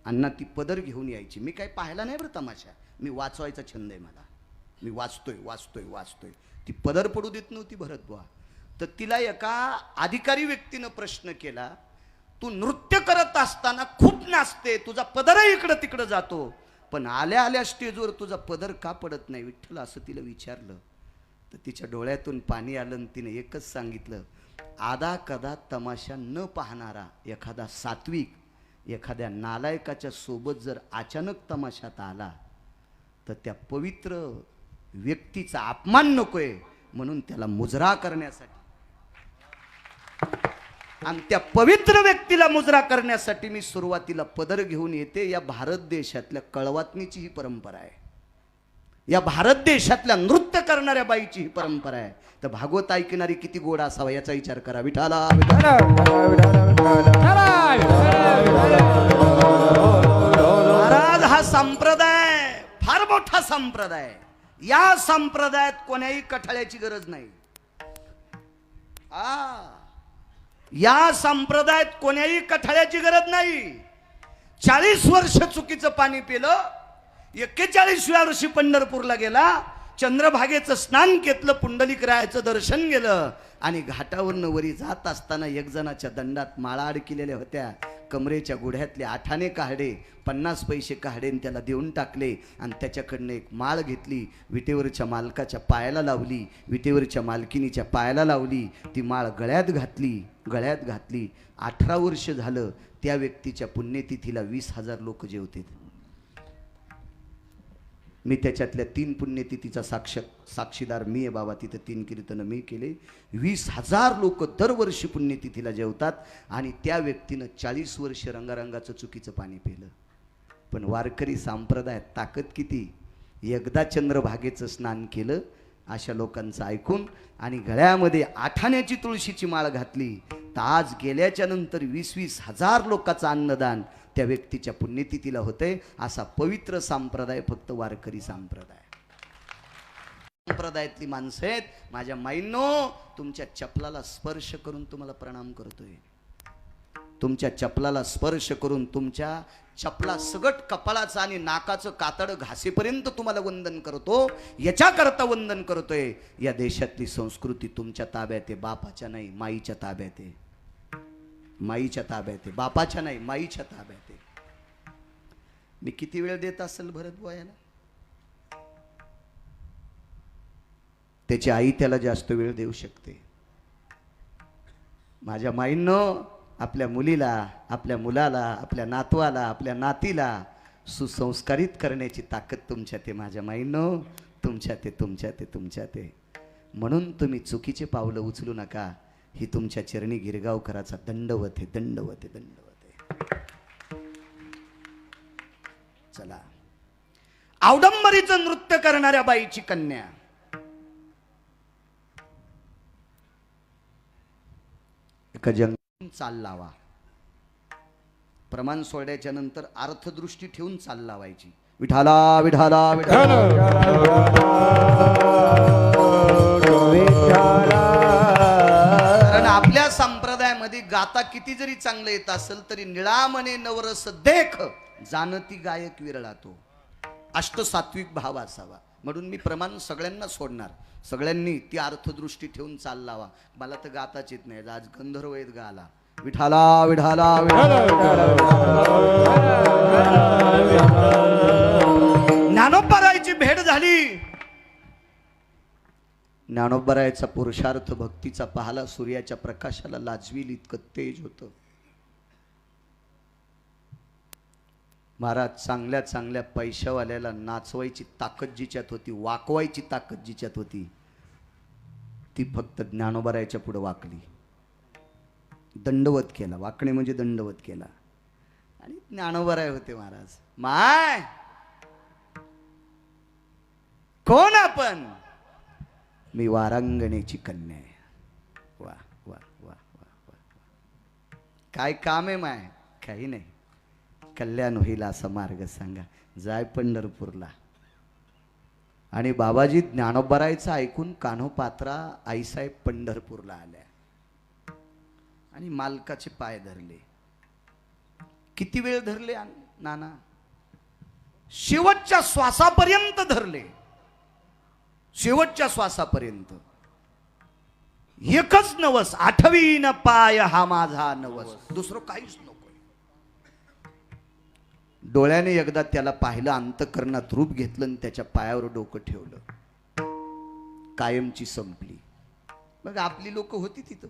अण्णा ती पदर घेऊन यायची. मी काय पाहिला नाही बरं तमाशा, मी वाचवायचा छंद आहे मला, मी वाचतोय. ती पदर पडू देत नव्हती भरत बुवा. तर तिला एका अधिकारी व्यक्तीनं प्रश्न केला, तू नृत्य करत असताना खूप नाचते, तुझा पदरही इकडं तिकडं जातो, पण आल्या आल्या स्टेजवर तुझा पदर का पडत नाही विठ्ठल, असं तिला विचारलं. तर तिच्या डोळ्यातून पाणी आलं आणि तिने एकच सांगितलं, आदा कदा तमाशा न पाहणारा एखादा सात्विक एखाद्या नालायकाच्या सोबत जर अचानक तमाशात आला तर त्या पवित्र व्यक्तीचा अपमान नकोय म्हणून त्याला मुजरा करण्यासाठी, आणि त्या पवित्र व्यक्तीला मुजरा करण्यासाठी मी सुरुवातीला पदर घेऊन येते. या भारत देशातल्या कळवातनीची ही परंपरा आहे, या भारत देशातल्या नृत्य करणाऱ्या बाईची ही परंपरा आहे. तर भागवत ऐकणारी किती गोड असावा याचा विचार करा. विठाला महाराज, हा संप्रदाय फार मोठा संप्रदाय. या संप्रदायात कोण्याही कठाळ्याची गरज नाही. या संप्रदायात कोण्याही कठाळ्याची गरज नाही. 40 वर्ष चुकीचं पाणी पिलं, 41व्या वर्षी पंढरपूरला गेला, चंद्रभागेचं स्नान घेतलं, पुंडलिक रायाचं दर्शन गेलं, आणि घाटावरनं वरी जात असताना एक जणाच्या दंडात माळा अडकिलेल्या होत्या. कमरेच्या गुढ्यातले आठाने काढे, 50 पैसे काढे आणि त्याला देऊन टाकले, आणि त्याच्याकडनं एक माळ घेतली, विटेवरच्या मालकाच्या पायाला लावली, विटेवरच्या मालकिनीच्या पायाला लावली, ती माळ गळ्यात घातली. 18 वर्ष झालं त्या व्यक्तीच्या पुण्यतिथीला 20,000 लोक जेवतात. मी त्याच्यातल्या 3 पुण्यतिथीचा साक्षीदार मी आहे बाबा. तिथं 3 कीर्तनं मी केले. 20,000 लोक दरवर्षी पुण्यतिथीला जेवतात, आणि त्या व्यक्तीनं 40 वर्ष रंगारंगाचं चुकीचं पाणी पिलं. पण वारकरी संप्रदायात ताकद किती, एकदा चंद्रभागेचं स्नान केलं अशा लोकांचं ऐकून, आणि गळ्यामध्ये आठाण्याची तुळशीची माळ घातली, तर आज गेल्याच्या नंतर 20,000 लोकांचं अन्नदान त्या व्यक्तीच्या पुण्यतिथीला होते. असा पवित्र संप्रदाय फक्त वारकरी संप्रदायातली माणसं आहेत. माझ्या माईंनो, तुमच्या चपलाला स्पर्श करून तुम्हाला प्रणाम करतोय. तुमच्या चपलाला स्पर्श करून तुमच्या चपला सगट कपाळाचं आणि नाकाचं कातड घासेपर्यंत तुम्हाला वंदन करतो. याच्याकरता वंदन करतोय, या देशातली संस्कृती तुमच्या ताब्यात आहे, बापाच्या नाही माईच्या ताब्यात आहे. माईच्या ताब्यात आहे, बापाच्या नाही माईच्या ताब्यात आहे. मी किती वेळ देत असेल भरत बुवा याला? त्याची आई त्याला जास्त वेळ देऊ शकते. माझ्या माईंनो, आपल्या मुलीला, आपल्या मुलाला, आपल्या नातवाला, आपल्या नातीला सुसंस्कारित करण्याची ताकद तुमच्यात आहे. माझ्या माईंनो, तुमच्यात आहे. म्हणून तुम्ही चुकीचे पावलं उचलू नका. ही तुमच्या चरणी गिरगावकराचा दंडवत आहे. चला, औडंबरीचं नृत्य करणाऱ्या बाईची कन्या, एका जंगलात चाल लावा. प्रमाण सोडण्याच्या नंतर अर्थदृष्टी ठेवून चाल लावायची. विठाला विठाला विठाला. कारण आपल्या संप्रदायामध्ये गाता किती जरी चांगलं येत असेल तरी निळामणे नवरस देख जानती गायक विरळातो, अष्टसात्विक भाव असावा. म्हणून मी प्रमाण सगळ्यांना सोडणार. सगळ्यांनी ती अर्थदृष्टी ठेवून चाल लावा. मला तर गाताच येत नाही, आज गंधर्व येत गाला. विठाला विठाला ज्ञानोबारायची भेट झाली. ज्ञानोबारायचा पुरुषार्थ भक्तीचा पाहला. सूर्याच्या प्रकाशाला लाजवील इतकं तेज होतं. महाराज, चांगल्या चांगल्या पैशावाल्याला नाचवायची ताकद जिच्यात होती, वाकवायची ताकद जिच्यात होती, ती फक्त ज्ञानोबारायच्या पुढे वाकली. दंडवत केला, वाकणे म्हणजे दंडवत केला. आणि ज्ञानोबाराय होते महाराज. माय कोण आपण? मी वारांगणेची कन्या आहे. वा वा वा वा वा. काय काम आहे माय? काही नाही. कल्याण होईल असा मार्ग सांगा. जाय पंढरपूरला. आणि बाबाजी ज्ञानोबरायचं ऐकून कान्होपात्रा आईसाहेब पंढरपूरला आल्या आणि मालकाचे पाय धरले. किती वेळ धरले नाना? शेवटच्या श्वासापर्यंत धरले. शेवटच्या श्वासापर्यंत. एकच नवस, आठवीन पाय हा माझा नवस, दुसरं काहीच नको. डोळ्याने एकदा त्याला पाहिलं, अंतकरणात रूप घेतलं आणि त्याच्या पायावर डोकं ठेवलं. कायमची संपली. बघ आपली लोक होती तिथं.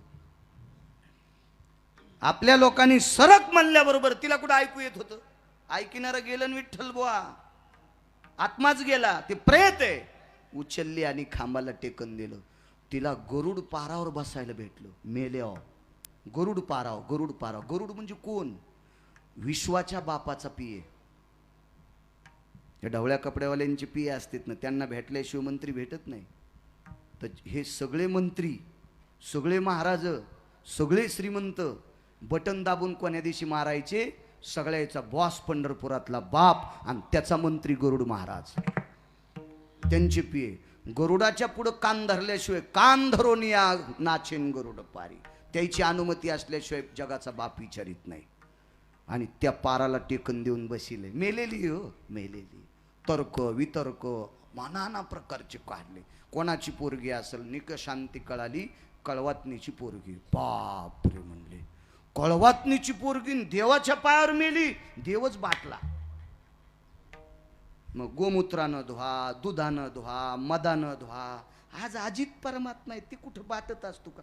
आपल्या लोकांनी सरक म्हणल्याबरोबर तिला कुठं ऐकू येत होतं? ऐकणारं गेलं विठ्ठल बुवा, आत्माच गेला. ते प्रेत आहे. उचलली आणि खांबाला टेकन दिलं. तिला गरुड पारावर बसायला भेटलं. मेल्या गरुड पाराव. गरुड पाराव. गरुड म्हणजे कोण? विश्वाच्या बापाचा पिये. हे ढवळ्या कपड्यावाल्यांची पिये असतात ना, त्यांना भेटल्याशिवाय मंत्री भेटत नाही. तर हे सगळे मंत्री, सगळे महाराज, सगळे श्रीमंत बटन दाबून कोण्या दिवशी मारायचे? सगळ्याचा बॉस पंढरपुरातला बाप आणि त्याचा मंत्री गरुड महाराज. त्यांचे पिये. गरुडाच्या पुढं कान धरल्याशिवाय, कान धरून या नाचेन गरुड पारी, त्याची अनुमती असल्याशिवाय जगाचा बाप विचारित नाही. आणि त्या पाराला टेकन देऊन बसिले. मेलेली हो, मेलेली. तर्क वितर्क नाना प्रकारचे काढले. कोणाची पोरगी असेल? निकशांती कळाली, कळवातनीची पोरगी. बाप रे म्हणले, कळवातनीची पोरगी देवाच्या पायावर मेली. देवच बाटला. मग गोमूत्रानं धुवा, दुधानं धुवा, मदानं धुवा. आज अजित परमात्मा आहे, ते कुठं बाटत असतो का?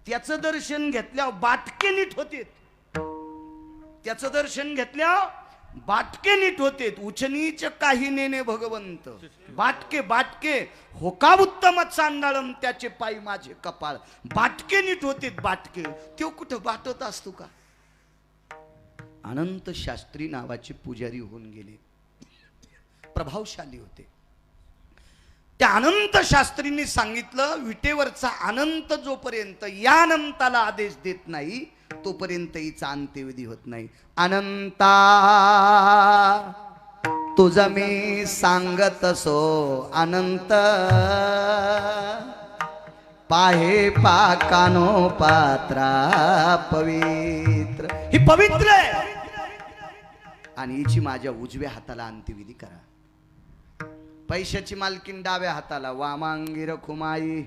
त्याचं दर्शन घेतल्यावर बाटके नीट होते. त्याचं दर्शन घेतल्यावर बाटके नीट होते. उचनीच काही नेने भगवंत, बाटके बाटके होका उत्तम चांडाळम, त्याचे पायी माझे कपाळ. बाटके नीट होते. बाटके तो कुठं बाटत असतो का? अनंत शास्त्री नावाचे पुजारी होऊन गेले. प्रभावशाली होते. त्या अनंत शास्त्रींनी सांगितलं, विटेवरचा अनंत जोपर्यंत या अनंताला आदेश देत नाही तोपर्यंत हिचा अंत्यविधी होत नाही. अनंता तुझं मी सांगत असो अनंत, पाहे पाकानो पात्रा पवित्र. ही पवित्र आहे आणि हिची माझ्या उजव्या हाताला अंत्यविधी करा. पैशाची मालकीन डाव्या हाताला, वामांगी रखुमाई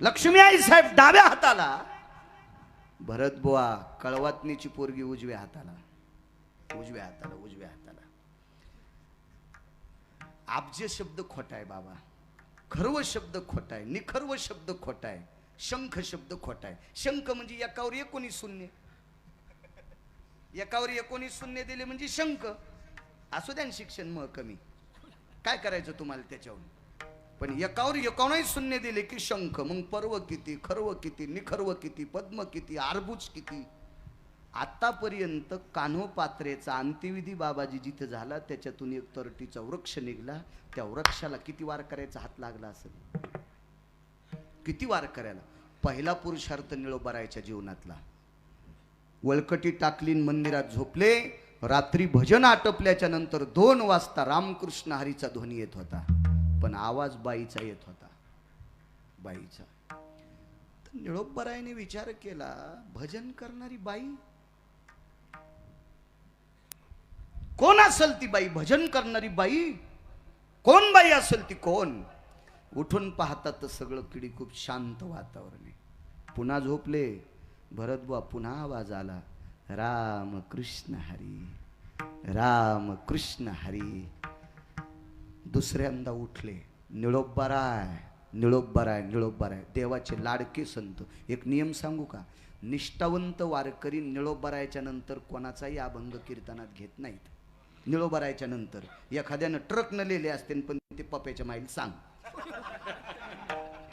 लक्ष्मी आई साहेब डाव्या हाताला, भरत बुवा कळवातनीची पोरगी उजव्या हाताला. उजव्या हाताला, उजव्या हाताला. अब्ज शब्द खोटा आहे बाबा, खर्व शब्द खोटा आहे, निखर्व शब्द खोटा आहे, शंख शब्द खोटा आहे. शंख म्हणजे एकावर 19 शून्य, एकावर 19 शून्य दिले म्हणजे शंख. असू द्या शिक्षण मग कमी, काय करायचं तुम्हाला त्याच्यावर. पण एकावर 19 शून्य दिले की शंख. मग पर्व किती, खर्व किती, निखर्व किती, पद्म किती, आरबुज किती. आतापर्यंत कान्होपात्रेचा अंत्यविधी बाबाजी जिथे झाला त्याच्यातून एक तरटीचा वृक्ष निघला. त्या वृक्षाला किती वार करायचा हात लागला असेल? किती वार करायला? पहिला पुरुषार्थ निळोबारायच्या जीवनातला. वळकटी टाकलीन मंदिरात झोपले. रात्री भजन आटपल्याच्या नंतर 2 वाजता रामकृष्ण हरीचा ध्वनी येत होता, पण आवाज बाईचा येत होता. बाईचा. निळोबारायने विचार केला, भजन करणारी बाई कोण असेल ती बाई? भजन करणारी बाई कोण? बाई असेल ती कोण? उठून पाहतात तर सगळं किडी खूप शांत वातावरण आहे. पुन्हा झोपले भरतबुवा. पुन्हा आवाज आला, राम कृष्ण हरी, राम कृष्ण हरी. दुसऱ्यांदा उठले. निळोबाराय, निळोबाराय, निळोबाराय. देवाचे लाडके संत. एक नियम सांगू का? निष्ठावंत वारकरी निळोबारायच्या नंतर कोणाचाही अभंग कीर्तनात घेत नाहीत. निळोबारायच्या नंतर एखाद्यानं ट्रक न लिहिले असते पण ते पप्याच्या माईल सांग,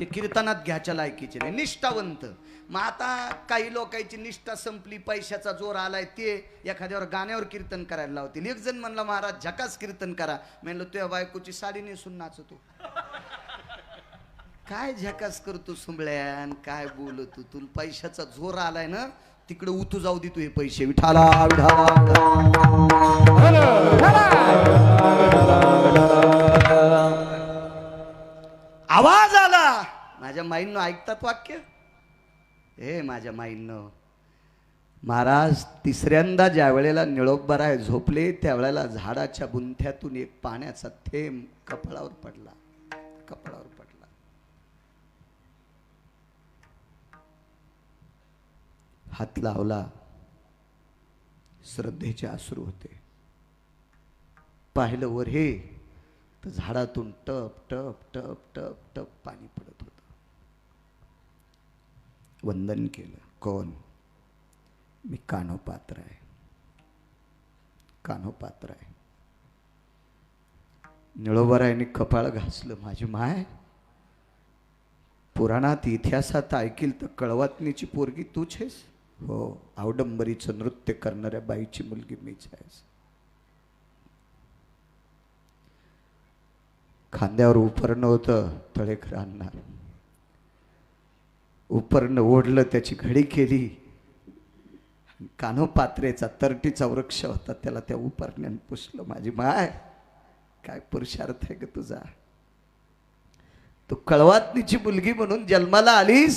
ते कीर्तनात घ्यायच्या लायकीचे नाही, निष्ठावंत. मग आता काही लोकांची निष्ठा संपली, पैशाचा जोर आलाय, ते एखाद्यावर गाण्यावर कीर्तन करायला लावतील. एक जण म्हणला महाराज झकास कीर्तन करा. म्हणलं तुझ्या बायकोची साडी नेसून नाचतो. काय झकास करतो सुंबळ्यान, काय बोलतो तुला पैशाचा जोर आलाय ना, तिकडे उतू जाऊ दे तू हे पैसे. विठाला आवाज आला. माझ्या माईंनो ऐकतात वाक्य. हे माझ्या माईंनो, महाराज तिसऱ्यांदा ज्या वेळेला निळोबराय झोपले त्यावेळेला झाडाच्या बुंथ्यातून एक पाण्याचा थेंब कपाळावर पडला, कपाळावर पडला. हात लावला, श्रद्धेचे अश्रू होते. पाहिलं वर हे तर झाडातून टप टप टप टप टप पाणी पडत होतं. वंदन केलं. कोण? मी कान्होपात्र आहे, कान्होपात्र आहे. निळोबरायांनी कपाळ घासलं. माझी माय, पुराणात इतिहासात ऐकील तर कळवतनीची पोरगी तूच आहेस. हो, अवडंबरीचं नृत्य करणाऱ्या बाईची मुलगी मीच आहेस. खांद्यावर उपरणं होतं तळेकरांना. उपरणं ओढलं, त्याची घडी केली. कान्होपात्रेचा तरटीचा वृक्ष होता, त्याला त्या उपरण्याने पुसलं. माझी माय, काय पुरुषार्थ आहे ग तुझा. तू कळवातनीची मुलगी म्हणून जन्माला आलीस.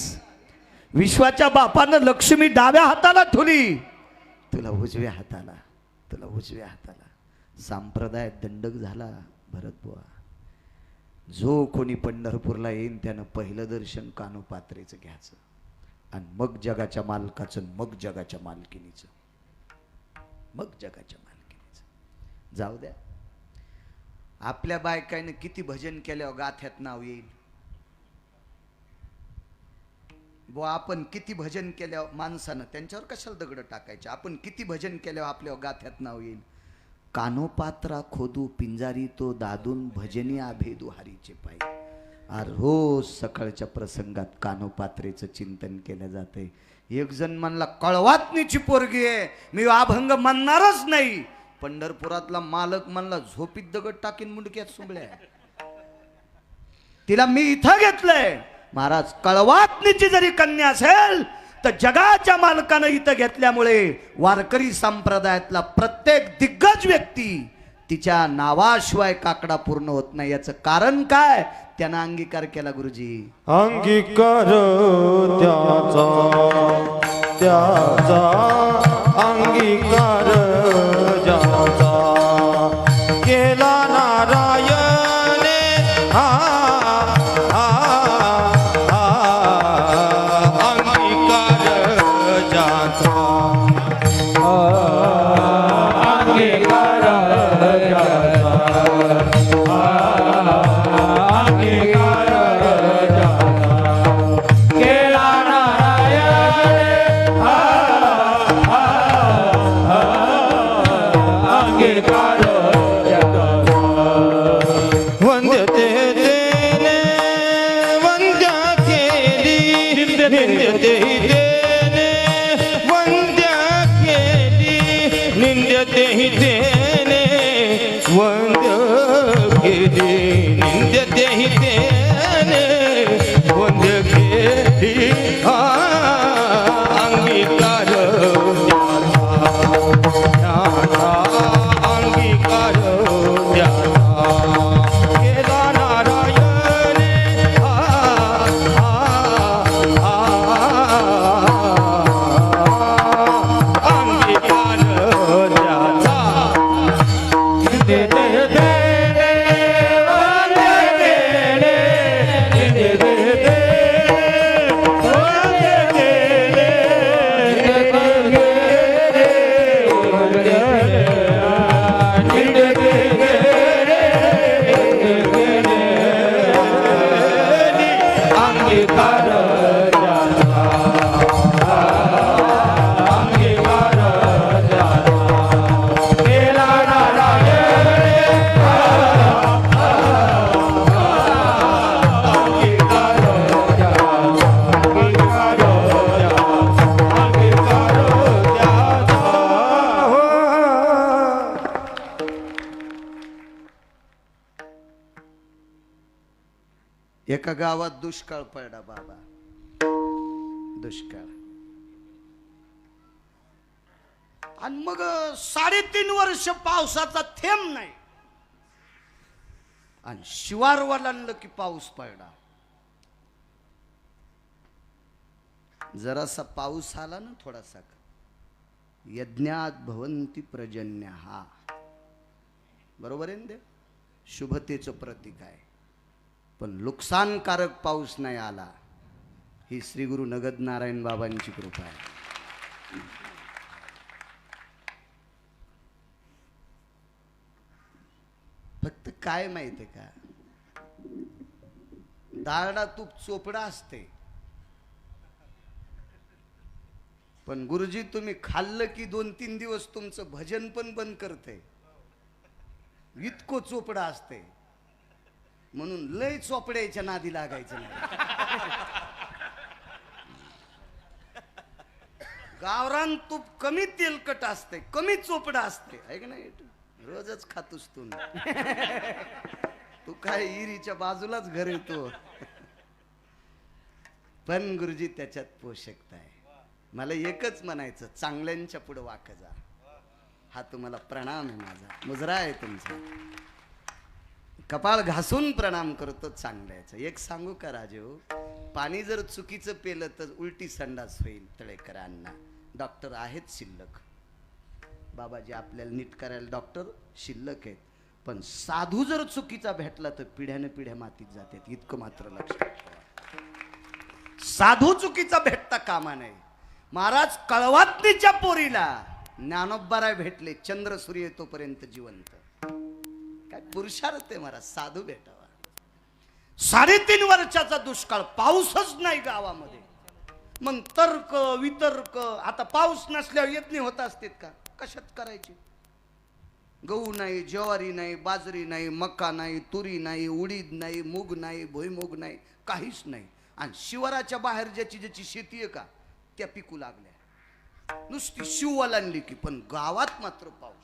विश्वाच्या बापानं लक्ष्मी डाव्या हाताला ठेवली, तुला उजव्या हाताला, तुला उजव्या हाताला. संप्रदाय दंडक झाला भरत बुवा. जो कोणी पंढरपूरला येईन त्यानं पहिलं दर्शन कान्होपात्रेचं घ्यायचं, आणि मग जगाच्या मालकाचं, मग जगाच्या मालकिनीचं, मग जगाच्या मालकिनीचं. जाऊ द्या, आपल्या बायकाईनं किती भजन केल्यावर गाथ्यात नाव येईल. बुवा आपण किती भजन केल्यावर माणसानं, त्यांच्यावर कशाला दगड टाकायचे, आपण किती भजन केल्यावर आपल्या गाथ्यात नाव येईल. कान्होपात्रा खोदू पिंजारी तो दादून भजनी आभेदू हारीचे पायी. रोज सकाळच्या प्रसंगात कान्होपात्रेचं चिंतन केलं जाते. एक जण म्हणला कळवातनीची पोरगी आहे, मी अभंग म्हणणारच नाही. पंढरपुरातला मालक म्हणला झोपीत दगड टाकीन मुंडक्यात सुंबळ्या, तिला मी इथं घेतलंय. महाराज, कळवातनीची जरी कन्या असेल तर जगाच्या मालकानं इथं घेतल्यामुळे वारकरी संप्रदायातला प्रत्येक दिग्गज व्यक्ती तिच्या नावाशिवाय काकडा पूर्ण होत नाही. याचं कारण काय? त्यानं अंगीकार केला गुरुजी. अंगीकार त्याचा अंगीकार ज्याचा केला नारायणे. अंगीकार ज्याचा अंगीकार वंद्यते देने वंद्या केली निंद्यते देने वंद्या केली निंद्यते देने वंद्य केली निंद्यते देने वंद्य केली. अंगीकार त्याचा अंगीकार त्याचा केला नारायणे. अंगीकार त्याचा अंगीकार एका गावात दुष्काळ पडला बाबा, दुष्काळ. आणि मग 3.5 वर्ष पावसाचा थेंब नाही. आणि शिवार वलांडलं की पाऊस पडला. जरासा पाऊस आला ना थोडासा, यज्ञात भवंती पर्जन्य, हा बरोबर आहे ना, ते शुभतेचं प्रतीक आहे. पण नुकसानकारक पाऊस नाही आला. ही श्री गुरु नगद नारायण बाबांची कृपा आहे. फक्त काय माहितीये का, डाळडा तूप चोपडा असते, पण गुरुजी तुम्ही खाल्लं की 2-3 दिवस तुमचं भजन पण बंद करते, इतकं चोपडा असते. म्हणून लय चोपड्याच्या नादी लागायचं नाही. गावरान तूप कमी तेलकट असते, कमी चोपडा असते, आहे का नाही? रोजच खातोस तू. तू काय इरीच्या बाजूलाच घर येतो. पण गुरुजी त्याच्यात पोषकता आहे. मला एकच म्हणायचं, चांगल्यांच्या पुढे वाक जा. हा तुम्हाला प्रणाम आहे, माझा मुजरा आहे तुमचा. कपाळ घासून प्रणाम करतो चांगल्याचं. एक सांगू का राजेहो, पाणी जर चुकीचं पेलं तर उलटी संडास होईल. तळेकरांना डॉक्टर आहेत शिल्लक, बाबाजी आपल्याला नीट करायला डॉक्टर शिल्लक आहेत. पण साधू जर चुकीचा भेटला तर पिढ्याने पिढ्या मातीत जातात, इतकं मात्र लक्षात ठेवा. साधू चुकीचा भेटता कामा नये. महाराज कळवातनीच्या पोरीला ज्ञानोबाराय भेटले, चंद्र सूर्य तोपर्यंत जिवंत. काय पुरुषार्थ आहे महाराज, साधू भेटावा. 3.5 वर्षाचा दुष्काळ, पाऊसच नाही गावामध्ये. मग तर्क वितर्क, आता पाऊस नसल्यावर यज्ञ होत असतात का? कशात करायचे? गहू नाही, ज्वारी नाही, बाजरी नाही, मका नाही, तुरी नाही, उडीद नाही, मूग नाही, भुईमूग नाही, काहीच नाही. आणि शिवाराच्या बाहेर ज्याची ज्याची शेती आहे का, त्या पिकू लागल्या. नुसती शिववालांली की, पण गावात मात्र पाऊस.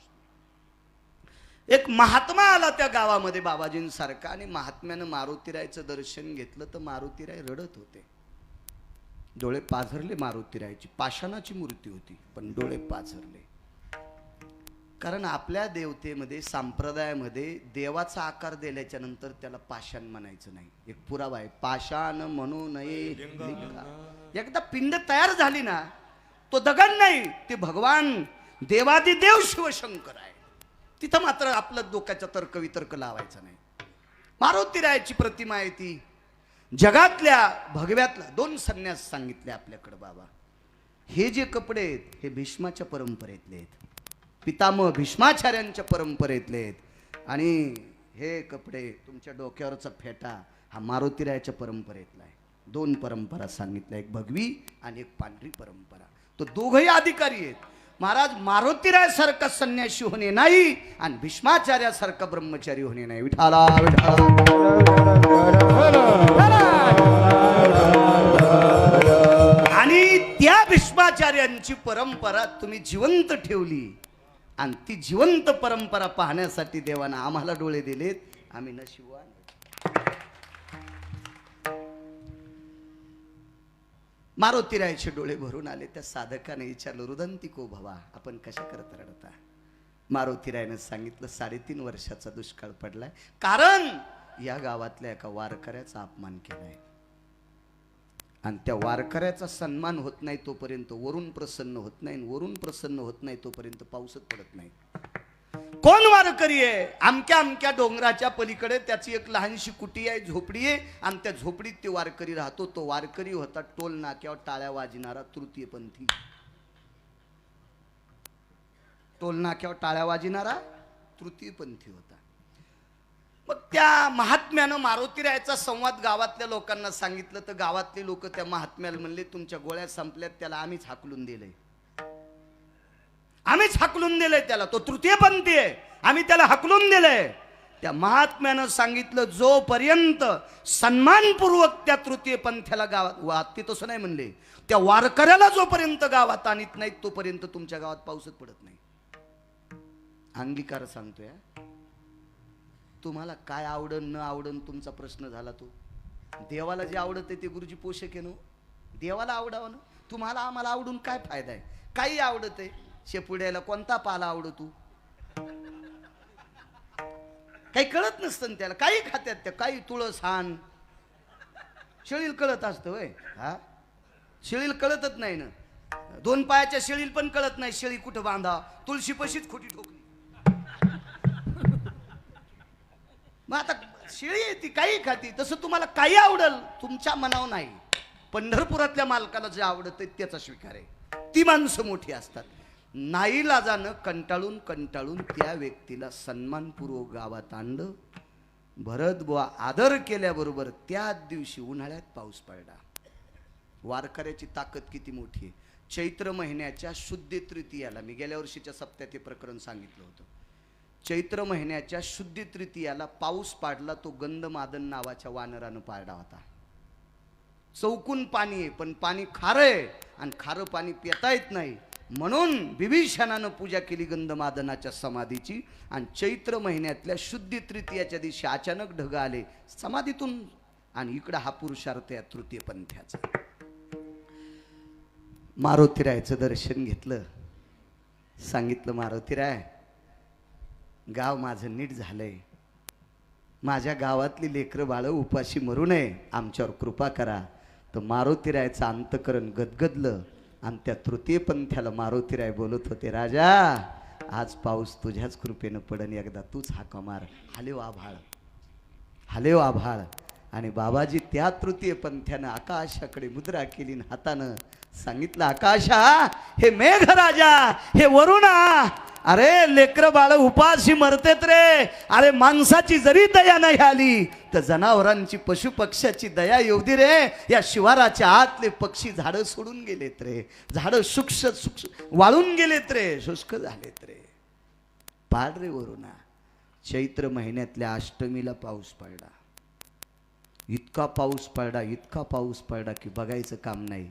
एक महात्मा आला त्या गावामध्ये बाबाजींसारखा, आणि महात्म्यानं मारुतीरायचं दर्शन घेतलं तर मारुतीराय रडत होते. डोळे पाझरले मारुतीरायची. पाषाणाची मूर्ती होती पण डोळे पाझरले. कारण आपल्या देवतेमध्ये, संप्रदायामध्ये देवाचा आकार दिल्याच्या नंतर त्याला पाषाण म्हणायचं नाही. एक पुरावा आहे, पाषाण म्हणू नये लिंगा. एकदा पिंड तयार झाली ना, तो दगड नाही, ते भगवान देवादिदेव शिवशंकर आहे. तिथं मात्र आपलं डोक्याचा तर्क वितर्क लावायचा नाही. मारुतीरायाची प्रतिमा आहे ती. जगातल्या भगव्यातला 2 संन्यास सांगितले आपल्याकडे बाबा. हे जे कपडे आहेत हे भीष्माच्या परंपरेतले आहेत, पितामह भीष्माचार्यांच्या परंपरेतले आहेत. आणि हे कपडे, तुमच्या डोक्यावरचा फेटा हा मारुतीरायाच्या परंपरेतला आहे. 2 परंपरा सांगितल्या, एक भगवी आणि एक पांढरी परंपरा. तो दोघही अधिकारी आहेत. महाराज मारुतीरायासारखा संन्यासी होणे नाही आणि भीष्माचार्यासारखा ब्रह्मचारी होणे नाही. विठाला आणि त्या भीष्माचार्यांची परंपरा तुम्ही जिवंत ठेवली, आणि ती जिवंत परंपरा पाहण्यासाठी देवानं आम्हाला डोळे दिलेत. आम्ही नशिबवान. मारुतीरायाचे डोळे भरून आले. त्या साधकाने विचारलं, रुदंतिको भवा, आपण कशा करता रडता? मारुतीरायाने सांगितलं, 3.5 वर्षाचा दुष्काळ पडलाय, कारण या गावातल्या एका वारकऱ्याचा अपमान केलाय. आणि त्या वारकऱ्याचा सन्मान होत नाही तोपर्यंत वरून प्रसन्न होत नाही, वरून प्रसन्न होत नाही तोपर्यंत पाऊसच पडत नाही. कोण वारकरी आहे? अमक्या अमक्या डोंगराच्या पलीकडे त्याची एक लहानशी कुटी आहे, झोपडी आहे, आणि त्या झोपडीत ते वारकरी राहतो. तो वारकरी होता टोल नाक्यावर टाळ्या वाजणारा तृतीयपंथी. टोल नाक्यावर टाळ्या वाजणारा तृतीयपंथी होता. मग त्या महात्म्यानं मारुतीरायाचा संवाद गावातल्या लोकांना सांगितलं, तर गावातले लोक त्या महात्म्याला म्हणले, तुमच्या गोळ्या संपल्यात, त्याला आम्हीच हाकलून दिलंय, आम्हीच हाकलून दिलंय त्याला, तो तृतीयपंथी आहे, आम्ही त्याला हाकलून दिलंय. त्या महात्म्यानं सांगितलं, जोपर्यंत सन्मानपूर्वक त्या तृतीयपंथ्याला गावात ते तसं नाही म्हणले, त्या वारकऱ्याला जोपर्यंत गावात आणत नाहीत तोपर्यंत तुमच्या गावात पाऊसच पडत नाही. अंगीकार सांगतोय. तुम्हाला काय आवडन न आवडन तुमचा प्रश्न झाला. तो देवाला जे आवडत ते गुरुजी पोषक आहे ना. देवाला आवडावं ना. तुम्हाला आम्हाला आवडून काय फायदा आहे? काही आवडत आहे. शेपुड्याला कोणता पाला आवडतो? काही कळत नसतं त्याला. काही खात्यात त्या. काही तुळस हान. शेळील कळत असतं होय. हा, शेळील कळतच नाही ना. 2 पायाच्या शेळील पण कळत नाही शेळी कुठं बांधा. तुळशी पशीच खोटी ठोकली. मग आता शेळी आहे ती, काही खाती. तसं तुम्हाला काही आवडल, तुमच्या मनावर नाही. पंढरपुरातल्या मालकाला जे आवडत त्याचा स्वीकार आहे. ती माणसं मोठी असतात. नाईलाजानं कंटाळून कंटाळून त्या व्यक्तीला सन्मानपूर्वक गावात आणलं. भरत बुवा आदर केल्याबरोबर त्याच दिवशी उन्हाळ्यात पाऊस पडला. वारकऱ्याची ताकद किती मोठी आहे. चैत्र महिन्याच्या शुद्ध तृतीयाला, मी गेल्या वर्षीच्या सप्त्यात हे प्रकरण सांगितलं होतं. चैत्र महिन्याच्या शुद्ध तृतीयाला पाऊस पाडला. तो गंधमादन नावाच्या वानरानं पाडला होता. चौकून पाणी आहे, पण पाणी खारं आहे आणि खारं पाणी पिता येत नाही. म्हणून विभीषणानं पूजा केली गंधमादनाच्या समाधीची. आणि चैत्र महिन्यातल्या शुद्ध तृतीयाच्या दिवशी अचानक ढग आले समाधीतून. आणि इकडं हा पुरुषार्थ या तृतीय पंथ्याचा. मारुतीरायचं दर्शन घेतलं. सांगितलं, मारुतीराय, गाव माझं नीट झालंय. माझ्या गावातली लेकरं बाळं उपाशी मरू नये, आमच्यावर कृपा करा. तर मारुतीरायचं अंतकरण गदगदलं. आणि त्या तृतीय पंथ्याला मारुतीराय बोलत होते, राजा आज पाऊस तुझ्याच कृपेनं पडन, एकदा तूच हाका मार. हालेव आभाळ, हालेव आभाळ. आणि बाबाजी त्या तृतीय पंथ्यानं आकाशाकडे मुद्रा केली. हातानं सांगितलं, आकाशा, हे मेघ राजा, हे वरुणा, अरे लेकर बाळ उपाशी मरतेत रे. अरे माणसाची जरी दया नाही आली तर जनावरांची पशुपक्ष्याची दया येऊ दे रे. या शिवाराच्या आतले पक्षी झाडं सोडून गेलेत रे. झाडं शुष्क वाळून गेलेत रे, शुष्क झालेत रे. पाड रे वरुणा. चैत्र महिन्यातल्या अष्टमीला पाऊस पडला. इतका पाऊस पडला, इतका पाऊस पडला की बघायचं काम नाही.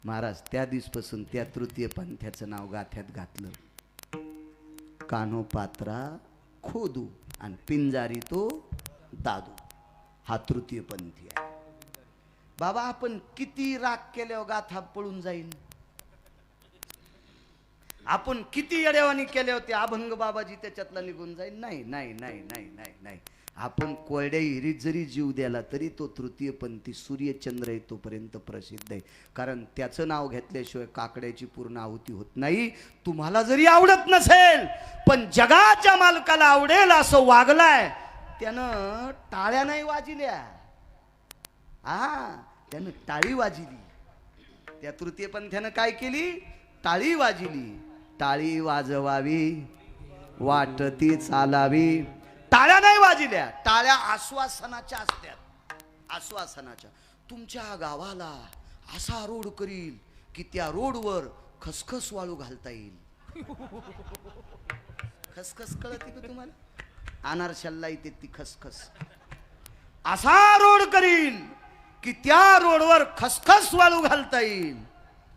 महाराज त्या दिवसपासून त्या तृतीय पंथ्याचं नाव गाथ्यात घातलं. कान्होपात्रा खोदू आणि पिंजारी तो दादू. हा तृतीय पंथी आहे. बाबा आपण किती राग केल्यावर गाथा पळून जाईल. आपण किती येड्यावानी केले होते अभंग बाबाजी त्याच्यातला निघून जाईल. नाही नाही नाही नाही नाही नाही. आपण कोरड्या हिरीत जरी जीव द्याला तरी तो तृतीय पंथी सूर्यचंद्र आहे तोपर्यंत प्रसिद्ध आहे. कारण त्याचं नाव घेतल्याशिवाय काकड्याची पूर्ण आहुती होत नाही. तुम्हाला जरी आवडत नसेल पण जगाच्या मालकाला आवडेल असं वागलाय त्यानं टाळ्या नाही वाजिल्या. त्यानं टाळी वाजिली. त्या तृतीय पंथ्यानं काय केली? टाळी वाजिली. टाळी वाजवावी वाटती चालावी. टाळ्या नाही वाजिल्या. टाळ्या आश्वासनाच्या असतात. आश्वासनाच्या. तुमच्या गावाला असा रोड करील की त्या रोडवर खसखस वाळू घालता येईल. खसखस कळते का तुम्हाला? अनारशाला येते ती खसखस. असा रोड करील की त्या रोडवर खसखस वाळू घालता येईल.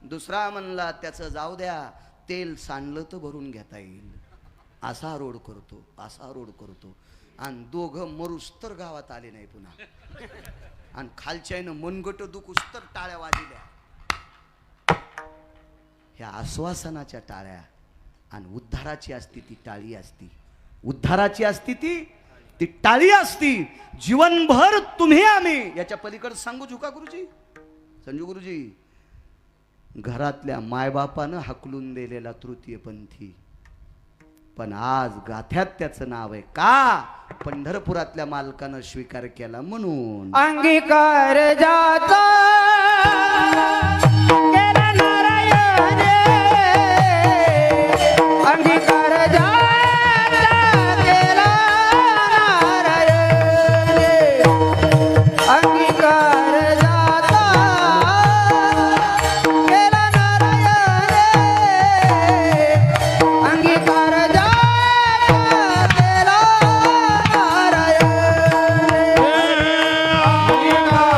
दुसरा म्हणला त्याचं जाऊ द्या, तेल सांडलं तर भरून घेता येईल. असा रोड करतो, असा रोड करतो. आणि दोघं मरुस तर गावात आले नाही पुन्हा. आणि खालच्यानं मनगट दुखूस तर टाळ्या वाजल्या. ह्या आश्वासनाच्या टाळ्या. आणि उद्धाराची असती ती टाळी असती. उद्धाराची असती ती टाळी असती. जीवनभर तुम्ही आम्ही याच्या पलीकडे सांगू झुका गुरुजी, संजू गुरुजी. घरातल्या मायबापानं हकलून दिलेला तृतीय पंथी. पण आज गाथ्यात त्याचं नाव आहे. का? पंढरपुरातल्या मालकानं स्वीकार केला म्हणून. अंगीकार जाता केला नारायण. अंगीकार जाता केला नारायण. अंगीकार जाता केला नारायण. अंगीकार अंगीकार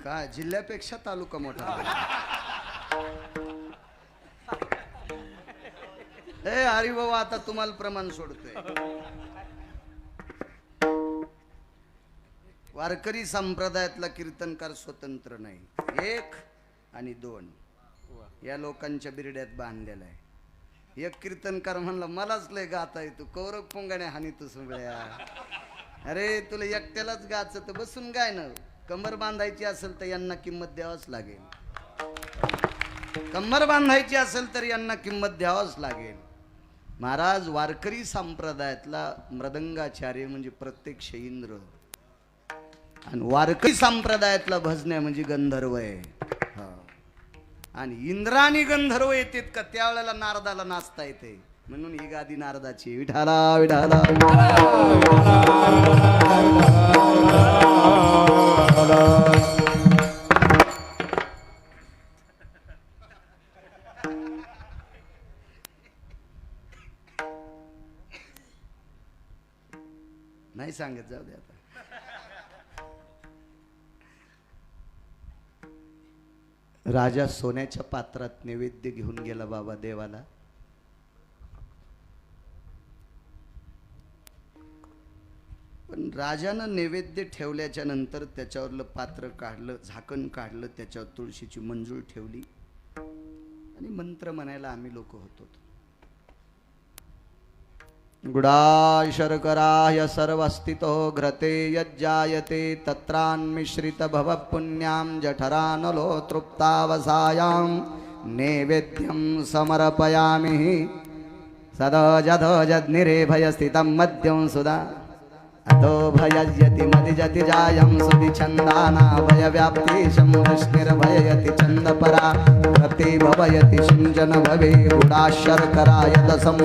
काय जिल्ह्यापेक्षा तालुका मोठा. ए हरी बाबा आता तुम्हाला प्रमाण सोडतोय. वारकरी संप्रदायातला कीर्तनकार स्वतंत्र नाही. 1 आणि 2 या लोकांच्या बिरड्यात बांधलेला आहे. एक कीर्तनकार म्हणला मलाच लय गाता येतो, कौरव पोंगाने हानी तू सुंबळ्या. अरे तुला एकट्यालाच गाचं तर बसून गाय ना. कंबर बांधायची असेल तर यांना किंमत द्यावंच लागेल. कंबर बांधायची असेल तर यांना किंमत द्यावंच लागेल. महाराज वारकरी संप्रदायातला मृदंगाचार्य म्हणजे प्रत्यक्ष इंद्र आणि वारकरी संप्रदायातला भजन्या म्हणजे गंधर्व आहे. हा. आणि इंद्र आणि गंधर्व येतात का त्यावेळेला नारदाला नाचता येते म्हणून ही गादी नारदाची. विठाला विठाला नाही सांगत, जाऊ दे आता. राजा सोन्याच्या पात्रात नैवेद्य घेऊन गेला बाबा देवाला. पण राजानं नैवेद्य ठेवल्याच्या नंतर त्याच्यावरलं पात्र काढलं, झाकण काढलं, त्याच्यावर तुळशीची मंजूळ ठेवली आणि मंत्र म्हणायला आम्ही लोक होतो. गुडाय शर्कराय सर्वस्थितो घ्रते यज्जायते तत्रान्मिश्रित भव पुण्यां जठरानलो तृप्तावसायां नैवेद्यं समर्पयामि सदजधजद् निरेभयस्थितं मद्यं सुधा अतो भयजति मदिजति जायं सुधि छन्दाना भयव्याप्तिशं वृष्णिर्भययति छन्दपरा प्रति भवयति सिञ्चन भवे गुडाशर्करा यदसं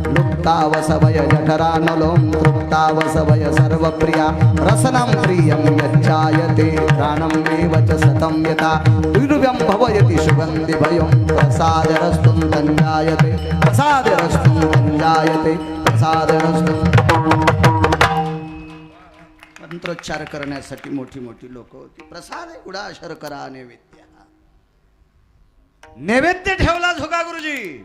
लुप्तावसवय जठरानलों तृप्तावसवय सर्वप्रिया रसनं प्रियं यच्चायते प्राणमेव च सतं यथा दुर्व्यं भवयति सुगन्धिभयं प्रसादरस्तुं तञ्जायते प्रसादरस्तुं तञ्जायते प्रसादरस्तुं. मंत्रोच्चार करण्यासाठी मोठी मोठी लोक होती. प्रसाद उडा शर्करा नैवेद्य. नैवेद्य ठेवला झोका गुरुजी.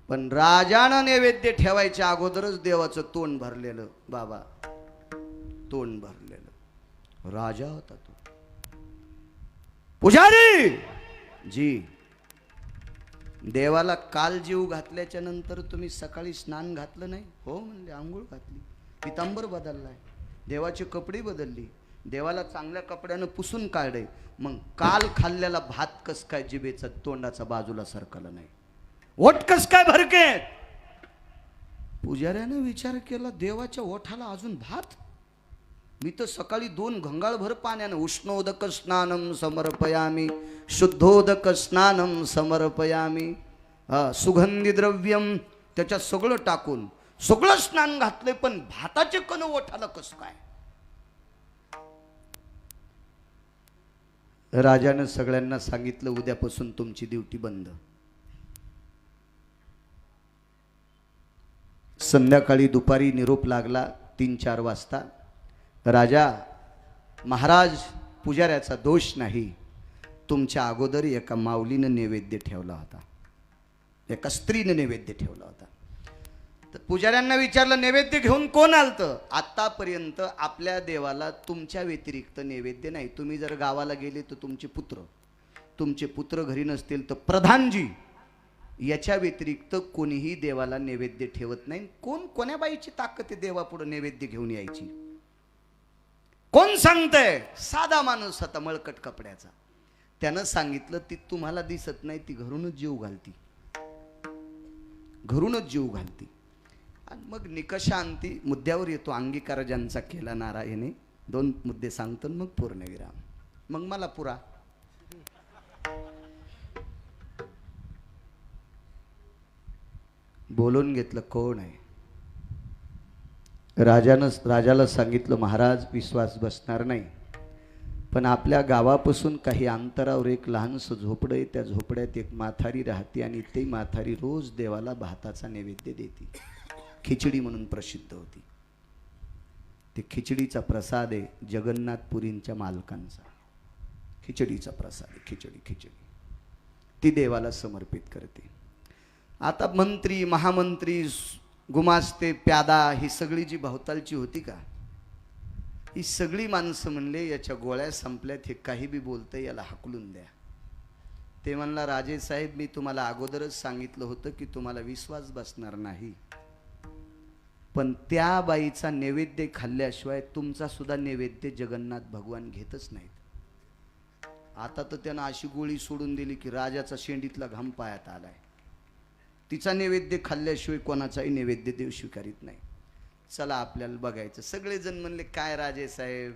पण राजानं नैवेद्य ठेवायच्या अगोदरच देवाचं तोंड भरलेलं. बाबा तोंड भरलेलं. राजा होता तो. पुजारी जी देवाला काल जीव घातल्याच्या नंतर तुम्ही सकाळी स्नान घातलं नाही? हो म्हणले. आंघोळ घातली, पितांबर बदललाय, देवाची कपडे बदलली, देवाला चांगल्या कपड्यानं पुसून काढले. मग काल खाल्लेला भात कस काय जिभेचा तोंडाचा बाजूला सरकला नाही? ओठ कस काय भरके? पुजाऱ्याने विचार केला देवाच्या ओठाला अजून भात? मी तर सकाळी 2 घंगाळभर पाण्यानं उष्णोदक स्नानम समर्पयामी शुद्धोदक स्नानम समर्पयामी सुगंधी द्रव्यम त्याच्यात सगळं टाकून सगळं स्नान घातले, पण भाताचे कण ओठाला कस काय? राजानं सगळ्यांना सांगितलं उद्यापासून तुमची ड्युटी बंद. संध्याकाळी दुपारी निरोप लागला 3-4 वाजता. राजा महाराज पुजाऱ्याचा दोष नाही, तुमच्या अगोदर एका माऊलीनं नैवेद्य ठेवला होता, एका स्त्रीने नैवेद्य ठेवला होता. तर पुजाऱ्यांना विचारलं नैवेद्य घेऊन कोण आलतं? आतापर्यंत आपल्या देवाला तुमच्या व्यतिरिक्त नैवेद्य नाही. तुम्ही जर गावाला गेले तर तुमचे पुत्र घरी नसतील तर प्रधानजी याच्या व्यतिरिक्त कोणीही देवाला नैवेद्य ठेवत नाही. कोण्या बाईची ताकद आहे देवापुढे नैवेद्य घेऊन यायची? कोण सांगतंय? साधा माणूस होता मळकट कपड्याचा. त्यानं सांगितलं ती तुम्हाला दिसत नाही, ती घरूनच जीव घालती, घरूनच जीव घालती. आणि मग निकषांती मुद्द्यावर येतो. अंगीकार ज्यांचा केला नारायणे. 2 मुद्दे सांगतो मग पूर्णविराम. मग मला पुरा बोलून घेतलं कोण आहे. राजाला सांगितलं महाराज विश्वास बसणार नाही, पण आपल्या गावापासून काही अंतरावर एक लहानसं झोपडं आहे. त्या झोपड्यात एक माथारी राहते आणि ती माथारी रोज देवाला भाताचा नैवेद्य देते. खिचडी म्हणून प्रसिद्ध होती. ते खिचडीचा प्रसाद आहे जगन्नाथपुरींच्या मालकांचा. खिचडीचा प्रसाद, खिचडी ती देवाला समर्पित करते. आता मंत्री, महामंत्री, गुमास्ते, प्यादा ही सगळी जी भवतालची होती का, ही सगळी माणसं म्हणले याच्या गोळ्या संपल्यात, हे काही बी बोलतंय, याला हाकलून द्या. ते म्हणला, राजेसाहेब मी तुम्हाला अगोदरच सांगितलं होतं की तुम्हाला विश्वास बसणार नाही, पण त्या बाईचा नैवेद्य खाल्ल्याशिवाय तुमचा सुद्धा नैवेद्य जगन्नाथ भगवान घेतच नाहीत. आता तर त्यानं अशी गोळी सोडून दिली की राजाचा शेंडीतला घाम पायात आलाय. तिचा नैवेद्य खाल्ल्याशिवाय कोणाचाही नैवेद्य देव स्वीकारित नाही. चला आपल्याला बघायचं. सगळेजण म्हणले, काय राजेसाहेब,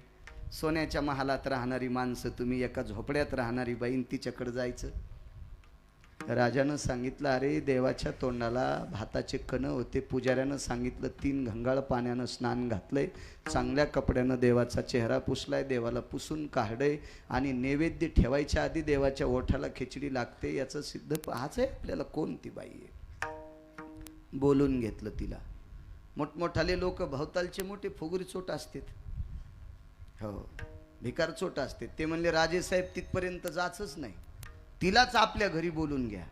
सोन्याच्या महालात राहणारी माणसं, तुम्ही एका झोपड्यात राहणारी बाईन तिच्याकडे जायचं. राजानं सांगितलं, अरे देवाच्या तोंडाला भाताचे कण होते, पुजाऱ्यानं सांगितलं 3 घंगाळ पाण्यानं स्नान घातलंय, चांगल्या कपड्यानं देवाचा चेहरा पुसलाय, देवाला पुसून काढय, आणि नैवेद्य ठेवायच्या आधी देवाच्या ओठाला खिचडी लागते, याचं सिद्ध हाच आहे आपल्याला. कोण ती बाई आहे? बोलून घेतलं तिला. मोठमोठाले लोक, भवतालचे मोठे फुगुरी चोट असतात, हो भिकार चोट असते, ते म्हणले राजेसाहेब तिथपर्यंत जाचच नाही, तिलाच आपल्या घरी बोलून घ्या.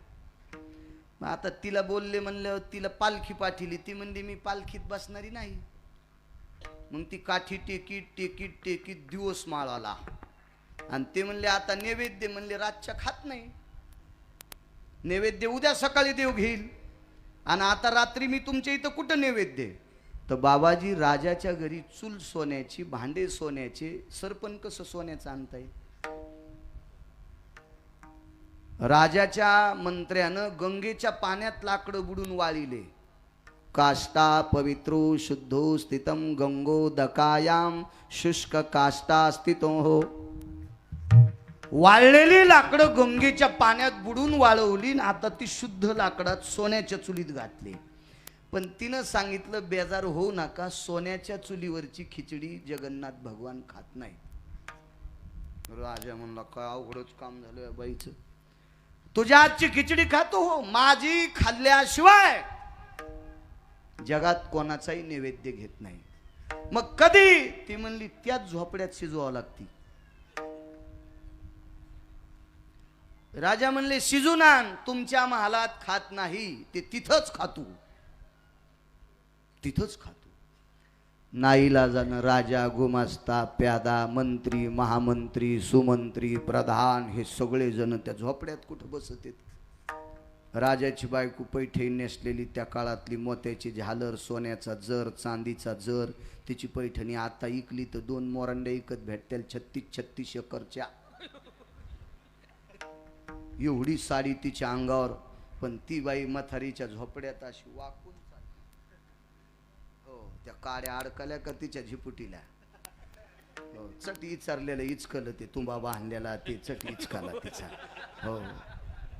मग आता तिला बोलले म्हणल्यावर तिला पालखी पाठिली. ती म्हणली मी पालखीत बसणारी नाही. मग ती काठी टेकीत दिवस माळाला. आणि ते म्हणले आता नैवेद्य, म्हणले रातच्या खात नाही, नैवेद्य उद्या सकाळी देव घेईल, आणि आता रात्री मी तुमच्या इथं कुठं नैवेद्य. तर बाबाजी, राजाच्या घरी चूल सोन्याची, भांडे सोन्याचे, सरपण कसं सोन्याचं आणता येईल? राजाच्या मंत्र्यानं गंगेच्या पाण्यात लाकडं बुडून वाळिले. काष्टा पवित्रो शुद्धो स्थितम गंगो दकायाम शुष्क काष्टा स्थितो हो. वाळलेली लाकडं गंगेच्या पाण्यात बुडून वाळवली, आता ती शुद्ध लाकडात सोन्याच्या चुलीत घातली. पण तिनं सांगितलं, बेजार होऊ नका, सोन्याच्या चुलीवरची खिचडी जगन्नाथ भगवान खात नाही. राजा म्हणला, काय अवघडच काम झालं बाईचं, तुझ्या हातची खिचडी खातो हो, माझी खाल्ल्याशिवाय जगात कोणाचाही नैवेद्य घेत नाही. मग कधी? ती म्हणली, त्याच झोपड्यात शिजवावं लागती. राजा म्हणले, शिजून आण. तुमच्या महालात खात नाही, ते तिथंच खातो, तिथंच खातो. नाईलाजानं राजा, गुमास्ता, प्यादा, मंत्री, महामंत्री, सुमंत्री, प्रधान हे सगळे जण त्या झोपड्यात कुठं बसत आहेत. राजाची बायको पैठणी नेसलेली, त्या काळातली मोत्याची झालर, सोन्याचा जर, चांदीचा जर, तिची पैठणी आता इकली तर 2 मोरांड्या इकत भेटतील 36 एकरच्या. एवढी साडी तिच्या अंगावर, पण ती बाई म्हातारीच्या झोपड्यात अशी वाकून, हो त्या काड्या अडकल्या का तिच्या झिपुटीला, हो चट इचारलेलं इचकलं, ते तुंबा बांधलेला ते चट इचकाला तिचा. हो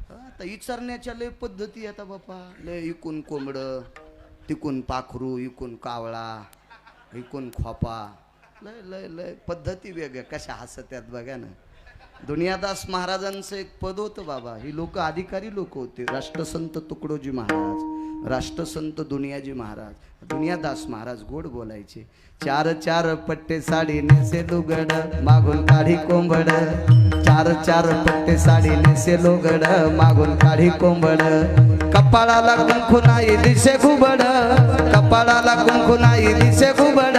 आता इचारण्याच्या लय पद्धती आता बापा, लय इकून कोंबडं, तिकून पाखरू, इकून कावळा, इकून खोपा, लय लय लय पद्धती वेगळ्या. कशा हसत्यात बघा ना. दुनियादास महाराजांचं एक पद होतं बाबा, ही लोक अधिकारी लोक होते. राष्ट्रसंत तुकडोजी महाराज, राष्ट्रसंत दुनियाजी महाराज, दुनियादास महाराज गोड बोलायचे. 4 पट्टे साडी नेसे लुगड, मागून काढी कोंबड. 4 पट्टे साडी नेसे लुगड, मागून काढी कोंबड. कपाळाला कुंकू नाही दिसे घुबड, कपाळाला कुंकू नाही दिसे घुबड.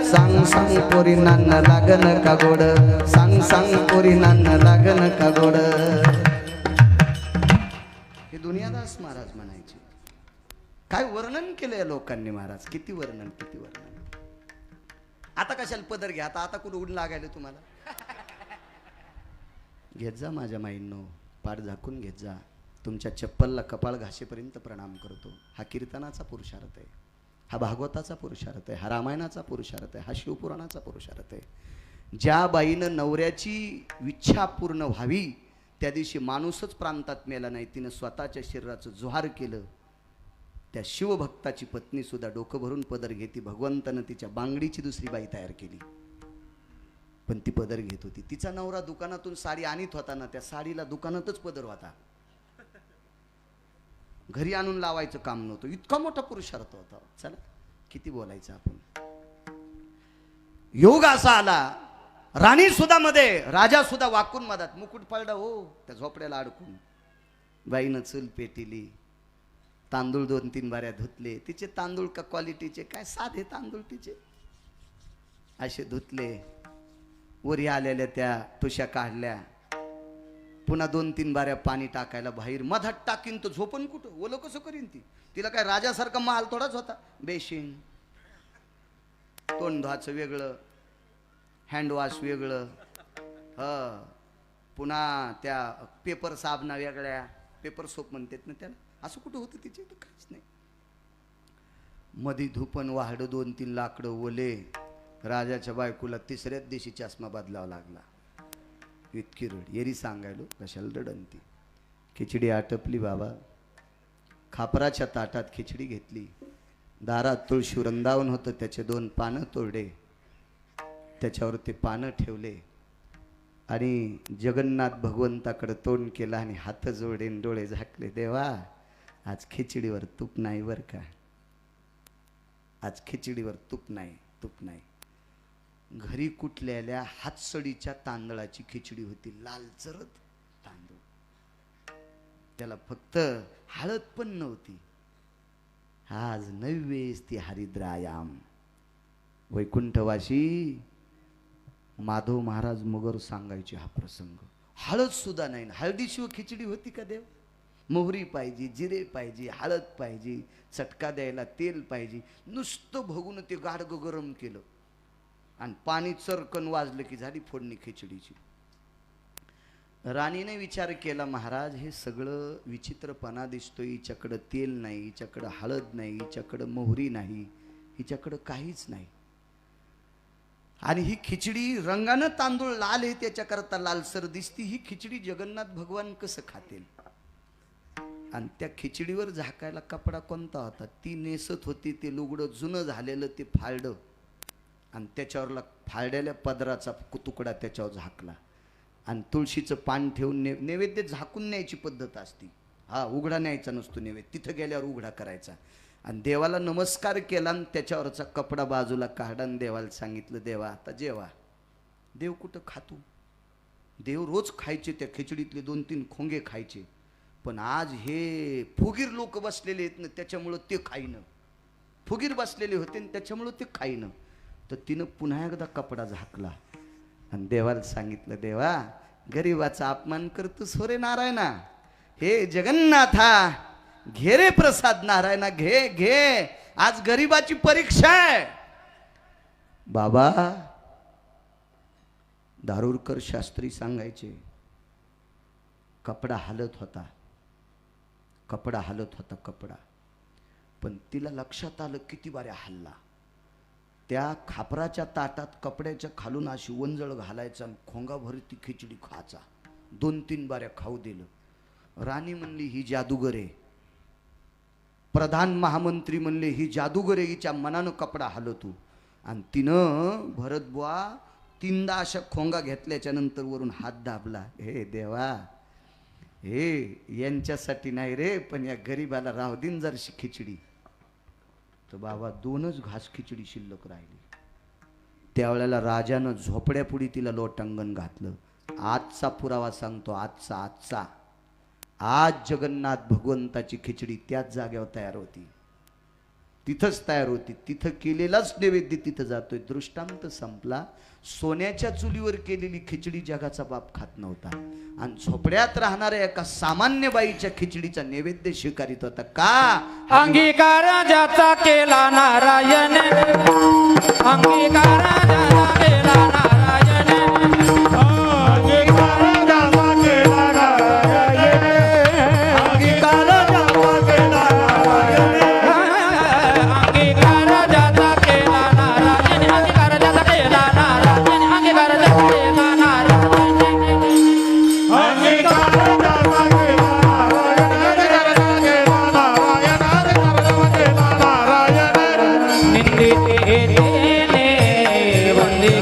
सांग सांग पोरी नान्न लागन का गोड, सांग सांग पोरी नान्न लागन का गोड. हे दुनियादास महाराज म्हणायचे. काय वर्णन केलंय लोकांनी महाराज, किती वर्णन, किती वर्णन. आता कशाला पदर घ्या, आता कुठं उड लागायला तुम्हाला. घेत जा माझ्या माईंनो, पाठ झाकून घेत जा. तुमच्या चप्पलला कपाळ घासेपर्यंत प्रणाम करतो. हा कीर्तनाचा पुरुषार्थ आहे, हा भागवताचा पुरुषार्थ आहे, हा रामायणाचा पुरुषार्थ आहे, हा शिवपुराणाचा पुरुषार्थ आहे. ज्या बाईनं नवऱ्याची इच्छा पूर्ण व्हावी, त्या दिवशी माणूसच प्रांतात मेला नाही, तिनं स्वतःच्या शरीराचं जोहार केलं. त्या शिवभक्ताची पत्नी सुद्धा डोकं भरून पदर घेती. भगवंतानं तिच्या बांगडीची दुसरी बाई तयार केली, पण ती पदर घेत होती. तिचा नवरा दुकानातून साडी आणत होता ना, त्या साडीला दुकानातच पदर होता, घरी आणून लावायचं काम नव्हतं. इतका मोठा पुरुषार्थ होता. चला किती बोलायचं आपण. योग असा आला राणी सुद्धा मध्ये, राजा सुद्धा वाकून मधात, मुकुट पडला हो त्या झोपड्याला अडकून. बाईनं चूल पेटिली, तांदूळ 2-3 बाऱ्या धुतले. तिचे तांदूळ का क्वालिटीचे, काय साधे तांदूळ तिचे, असे धुतले. वरी आलेल्या त्या तुषा काढल्या, पुन्हा 2-3 बाऱ्या पाणी टाकायला बाहेर. मधात टाकीन तर झोपन कुठं, ओलं कसं करीन ती. तिला काय राजासारखा माल थोडाच होता. बेशिंग, तोंड धुवायचं वेगळं, हँडवॉश वेगळं, पुन्हा त्या पेपर साबणा वेगळ्या, पेपर सोप म्हणतात ना त्याला, असं कुठं होतं तिचे, तर काहीच नाही. मधी धुपन वाहड 2-3 लाकडं ओले. राजाच्या बायकोला 3ऱ्याच दिवशी चष्मा बदलावा लागला. इतकी रड. येरी सांगायलो कशाला रडंती. खिचडी आटपली बाबा. खापराच्या ताटात खिचडी घेतली. दारात तुळशी वृंदावन होतं, त्याचे 2 पानं तोडले, त्याच्यावर ते पानं ठेवले आणि जगन्नाथ भगवंताकडे तोंड केलं आणि हात जोडेन डोळे झाकले. देवा, आज खिचडीवर तूप नाही बरं का, आज खिचडीवर तूप नाही, तूप नाही. घरी कुटलेल्या हातसडीच्या तांदळाची खिचडी होती, लाल चरत तांदूळ, त्याला फक्त हळद पण नव्हती. आज नैवेस ती हरिद्रायाम. वैकुंठवासी माधव महाराज मगर सांगायचे हा प्रसंग. हळद सुद्धा नाही, हळदीशिवाय खिचडी होती का देव. मोहरी पाहिजे, जिरे पाहिजे, हळद पाहिजे, चटका द्यायला तेल पाहिजे. नुसतं भगून ते गाडगं गरम केलं आणि पाणी चरकन वाजलं की झाली फोडणी खिचडीची. राणीने विचार केला, महाराज हे सगळं विचित्रपणा दिसतोय. हिच्याकडं तेल नाही, हिच्याकडं हळद नाही, हिच्याकडं मोहरी नाही, हिच्याकडं काहीच नाही. आणि ही खिचडी रंगानं तांदूळ लाल आहे त्याच्याकरता लालसर दिसती. ही खिचडी जगन्नाथ भगवान कसं खातील. आणि त्या खिचडीवर झाकायला कपडा कोणता होता, ती नेसत होती ते लुगडं जुनं झालेलं, ते फाळडं आणि त्याच्यावरला फाळलेल्या पदराचा तुकडा त्याच्यावर झाकला आणि तुळशीचं पान ठेवून नैवेद्य झाकून न्यायची पद्धत असती. हा, उघडा न्यायचा नसतो नैवेद्य, तिथं गेल्यावर उघडा करायचा. आणि देवाला नमस्कार केला आणि त्याच्यावरचा कपडा बाजूला काढा आणि देवाला सांगितलं, देवा आता जेवा. देव कुठं खातो, देव रोज खायचे, त्या खिचडीतले 2-3 खोंगे खायचे. पण आज हे फुगीर लोक बसलेले आहेत ना, त्याच्यामुळं ते खाईनं. फुगीर बसलेले होते आणि त्याच्यामुळं ते खाईनं. तर तिनं पुन्हा एकदा कपडा झाकला आणि देवाला सांगितलं, देवा गरीबाचा अपमान करतोस हो रे नारायणा. हे जगन्नाथा घे रे प्रसाद नारायणा, घे घे, आज गरीबाची परीक्षा आहे. बाबा दारुरकर शास्त्री सांगायचे, कपडा हालत होता, कपडा हालत होता, कपडा. पण तिला लक्षात आलं किती बाऱ्या हल्ला. त्या खापराच्या ताटात कपड्याच्या खालून अशी वंजळ घालायचा आणि खोंगाभर ती खिचडी खायचा. 2-3 बाऱ्या खाऊ दिलं. राणी म्हणली ही जादूगर आहे. प्रधान महामंत्री म्हणले ही जादूगर आहे, हिच्या मनानं कपडा हलवतो. आणि तिनं भरत बुवा 3दा अशा खोंगा घेतल्याच्या नंतर वरून हात दाबला. हे देवा, हे यांच्यासाठी नाही रे, पण या गरीबाला राहू दिन जरशी खिचडी. तर बाबा 2च घास खिचडी शिल्लक राहिली. त्यावेळेला राजानं झोपड्यापुढी तिला लोटांगण घातलं. आजचा पुरावा सांगतो, आजचा आज जगन्नाथ भगवंताची खिचडी त्याच जागेवर तयार होती, तिथंच तयार होती. तिथं केलेलाच नैवेद्य तिथं जातोय. दृष्टांत संपला. सोन्याच्या चुलीवर केलेली खिचडी जगाचा बाप खात नव्हता आणि झोपड्यात राहणाऱ्या एका सामान्य बाईच्या खिचडीचा नैवेद्य स्वीकारित होता. का? अंगीकार ज्याचा केला नारायण, अंगीकार ज्याचा केला नारायण, अंगीकार ज्याचा केला नारायण, अंगीकार ज्याचा केला नारायण, अंगीकार ज्याचा केला नारायण, अंगीकार ज्याचा केला नारायण, अंगीकार ज्याचा केला नारायण, अंगीकार ज्याचा केला नारायण, निंदिते तेने वंदे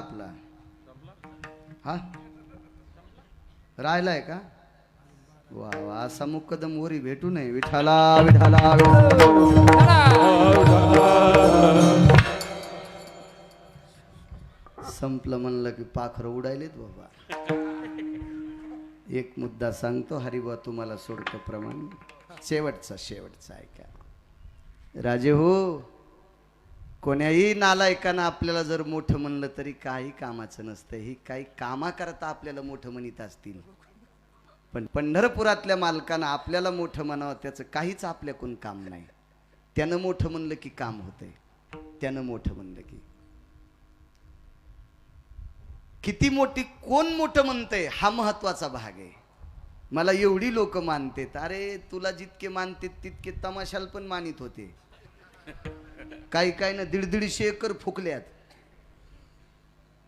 आपला? हा राहिलाय का? वा वा, असा मुक्कदम ओरी भेटू नये. विठाला विठाला संपलं म्हणलं की पाखरं उडायलेत बाबा. एक मुद्दा सांगतो हरिबा तुम्हाला सोडतो प्रमाण. शेवटचा ऐका राजे हो. कोण्याही नालायकानं आपल्याला जर मोठं म्हणलं तरी काही कामाचं नसतं. ही काही कामा करता आपल्याला मोठं म्हणत असतील, पण पंढरपुरातल्या मालकानं आपल्याला मोठं म्हणावं त्याचं काहीच आपल्याकडून काम नाही. त्यानं मोठं म्हणलं की काम होतंय. त्यानं मोठं म्हणलं की किती मोठी कोण मोठं म्हणतंय हा महत्वाचा भाग आहे. मला एवढी लोक मानतेत. अरे तुला जितके मानतेत तितके तमाशाला पण मानित होते. काही ना 150 एकर फुकल्यात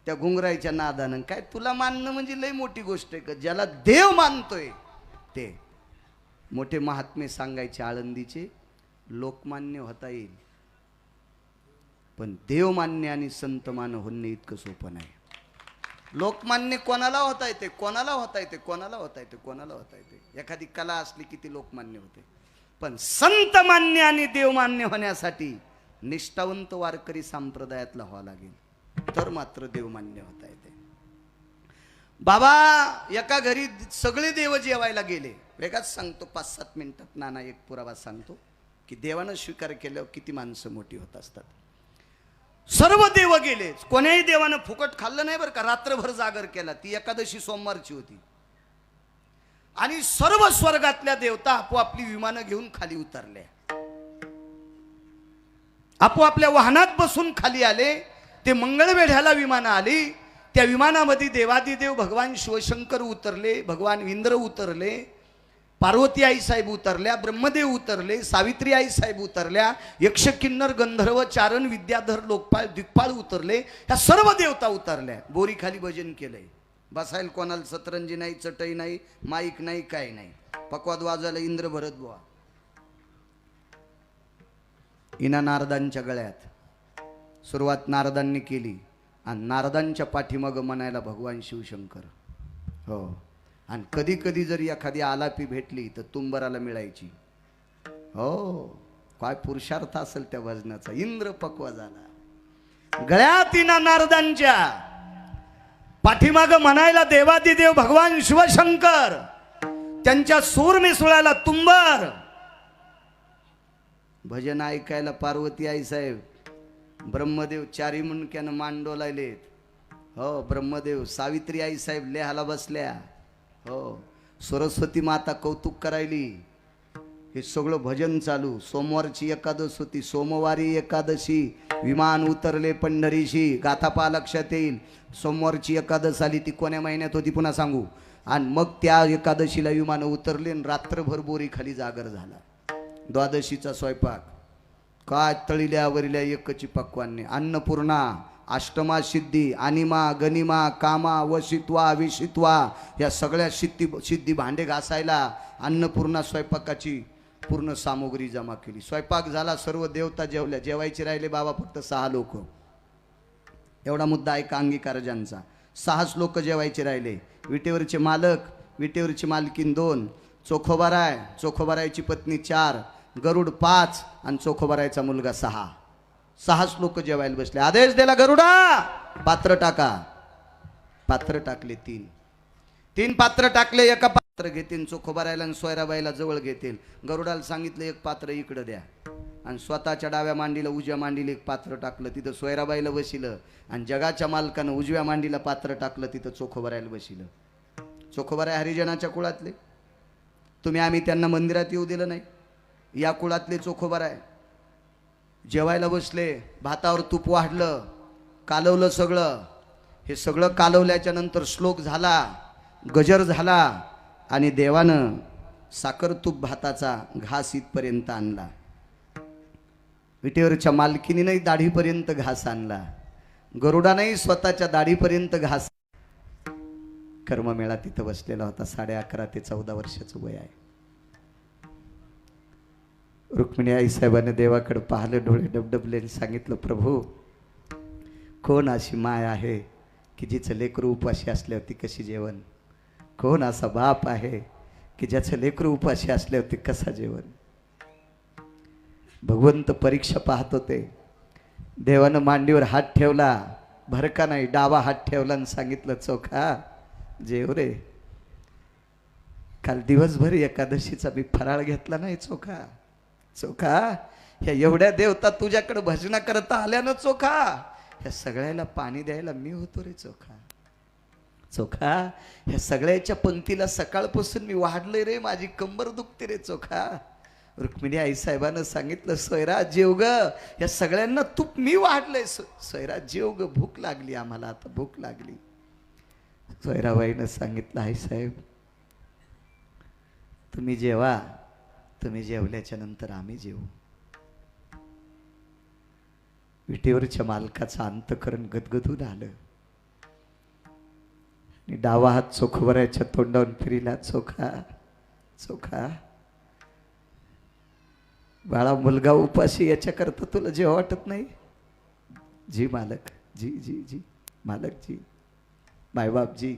त्या घुंगरायच्या नादानं. काय तुला मानणं म्हणजे लय मोठी गोष्ट आहे का? ज्याला देव मानतोय ते मोठे महात्मे सांगायचे आळंदीचे. लोकमान्य होता येईल पण देवमान्य आणि संतमान्य होणे इतकं सोपं नाही. लोकमान्य कोणाला होता येते, कोणाला होता येते, कोणाला होता येते, कोणाला होता येते. एखादी कला असली की ती लोकमान्य होते, पण संतमान्य आणि देवमान्य होण्यासाठी निष्ठावंत वारकरी संप्रदायातला व्हावा लागेल, तर मात्र देवमान्य होता येते. बाबा एका घरी सगळे देव जेवायला गेले. वेगळाच सांगतो 5-7 मिनिटात नाना एक पुरावा सांगतो की देवानं स्वीकार केल्यावर किती माणसं मोठी होत असतात. सर्व देव गेले. कोण्याही देवानं फुकट खाल्लं नाही बरं का. रात्रभर जागर केला. ती एकादशी सोमवारची होती. आणि सर्व स्वर्गातल्या देवता आपोआपली विमानं घेऊन खाली उतरल्या. आपोआपल्या वाहनात बसून खाली आले. ते मंगळवेढ्याला विमानं आली. त्या विमानामध्ये देवादिदेव भगवान शिवशंकर उतरले, भगवान इंद्र उतरले, पार्वती आई साहेब उतरल्या, ब्रह्मदेव उतरले, सावित्री आई साहेब उतरल्या, यक्ष किन्नर गंधर्व चारण विद्याधर लोकपाल दिग्पाळ उतरले. ह्या सर्व देवता उतरल्या. बोरी खाली भजन केलंय. बसायला कोणाला सतरंजी नाही, चटई नाही, माईक नाही, काय नाही. पकवाद वाजवायला इंद्र भरत बुवा. इना नारदांच्या गळ्यात सुरुवात नारदांनी केली आणि नारदांच्या पाठीमागं म्हणायला भगवान शिवशंकर. हो, आणि कधी कधी जरी एखादी आलापी भेटली तर तुंबराला मिळायची. हो, काय पुरुषार्थ असेल त्या भजनाचा. इंद्र पक्वा झाला. गळ्यात इना नारदांच्या पाठीमागं म्हणायला देवादिदेव भगवान शिवशंकर, त्यांच्या सूर मिसळायला तुंबर. भजन ऐकायला पार्वती आई साहेब, ब्रह्मदेव चारी मुंडक्यानं मांडोलायलेत. हो, ब्रह्मदेव, सावित्री आई साहेब लेहाला बसल्या. हो, सरस्वती माता कौतुक करायली. हे सगळं भजन चालू. सोमवारची एकादश होती. सोमवारी एकादशी विमान उतरले पंढरीशी. गाथापा लक्षात येईल. सोमवारची एकादश आली ती कोण्या महिन्यात होती पुन्हा सांगू. आणि मग त्या एकादशीला विमान उतरले आणि रात्रभर बोरी खाली जागर झाला. द्वादशीचा स्वयंपाक काय तळील्या वरिल्या एकची पक्वान्ने. अन्नपूर्णा, अष्टमा सिद्धी, अनिमा, गनिमा, कामा, वशित्वा, विशित्वा या सगळ्या सिद्धी भांडे घासायला अन्नपूर्णा स्वयंपाकाची पूर्ण सामुग्री जमा केली. स्वयंपाक झाला. सर्व देवता जेवल्या. जेवायचे राहिले बाबा फक्त 6 लोक. एवढा मुद्दा ऐका अंगीकारजांचा. 6च लोक जेवायचे राहिले. विटेवरचे मालक, विटेवरची मालकीन 2, चोखोबाराय, चोखोबारायची पत्नी 4, गरुड 5 आणि चोखोबारायचा मुलगा 6. 6च लोक जेवायला बसले. आदेश दिला गरुडा पात्र टाका. पात्र टाकले 3 पात्र टाकले. एका पात्र घेतील चोखोबारायला आणि सोयराबाईला जवळ घेतील. गरुडाला सांगितलं एक पात्र इकडं द्या आणि स्वतःच्या डाव्या मांडीला उजव्या मांडीला एक पात्र टाकलं. तिथं सोयराबाईला बसिलं आणि जगाच्या मालकानं उजव्या मांडीला पात्र टाकलं. तिथं चोखोबारायला बसिलं. चोखोबाराय हरिजनाच्या कुळातले. आम्ही त्यांना मंदिरात येऊ दिलं नाही. या कुळातले चोखोबाराय जेवायला बसले. भातावर तूप वाढलं, कालवलं सगळं. हे सगळं कालवल्याच्या नंतर श्लोक झाला, गजर झाला आणि देवानं साखर तूप भाताचा घास इथपर्यंत आणला. विटेवरच्या मालकीनीनंही दाढीपर्यंत घास आणला. गरुडानंही स्वतःच्या दाढीपर्यंत घास. कर्ममेळा तिथं बसलेला होता. 11.5 ते 14 वर्षाचं वय आहे. रुक्मिणी आई साहेबांनी देवाकडे पाहिलं, डोळे डबडबले, सांगितलं प्रभू कोण अशी माय आहे की जिचं लेकरू उपाशी असल्यावरती कशी जेवण? कोण असा बाप आहे की ज्याचं लेकरू उपाशी असल्यावरती कसा जेवण? भगवंत परीक्षा पाहत होते. देवानं मांडीवर हात ठेवला, भरका नाही, डावा हात ठेवला आणि सांगितलं, चोखा जेव रे. काल दिवसभर एकादशीचा मी फराळ घेतला नाही चोखा. चोखा ह्या एवढ्या देवता तुझ्याकडे भजना करता आल्या ना चोखा, ह्या सगळ्याला पाणी द्यायला मी होतो रे चोखा. चोखा ह्या सगळ्याच्या पंक्तीला सकाळपासून मी वाढलोय रे, माझी कंबर दुखते रे चोखा. रुक्मिणी आईसाहेबानं सांगितलं, सोयरा जेव ग, या सगळ्यांना तूप मी वाढलंय. सोयरा जेव ग, भूक लागली आम्हाला, आता भूक लागली. सोयराबाईनं सांगितलं, आईसाहेब तुम्ही जेवा, तुम्ही जेवल्याच्या नंतर आम्ही जेवू. विटेवरच्या मालकाचं अंतकरण गदगदून आलं आणि डावा हात चोखोबराच्या तोंडावरून फिरिला. चोखा चोखा बाळा, मुलगा उपाशी याच्याकरता तुला जेव्हा वाटत नाही? जी मालक, जी जी जी मालक जी, मायबाप जी.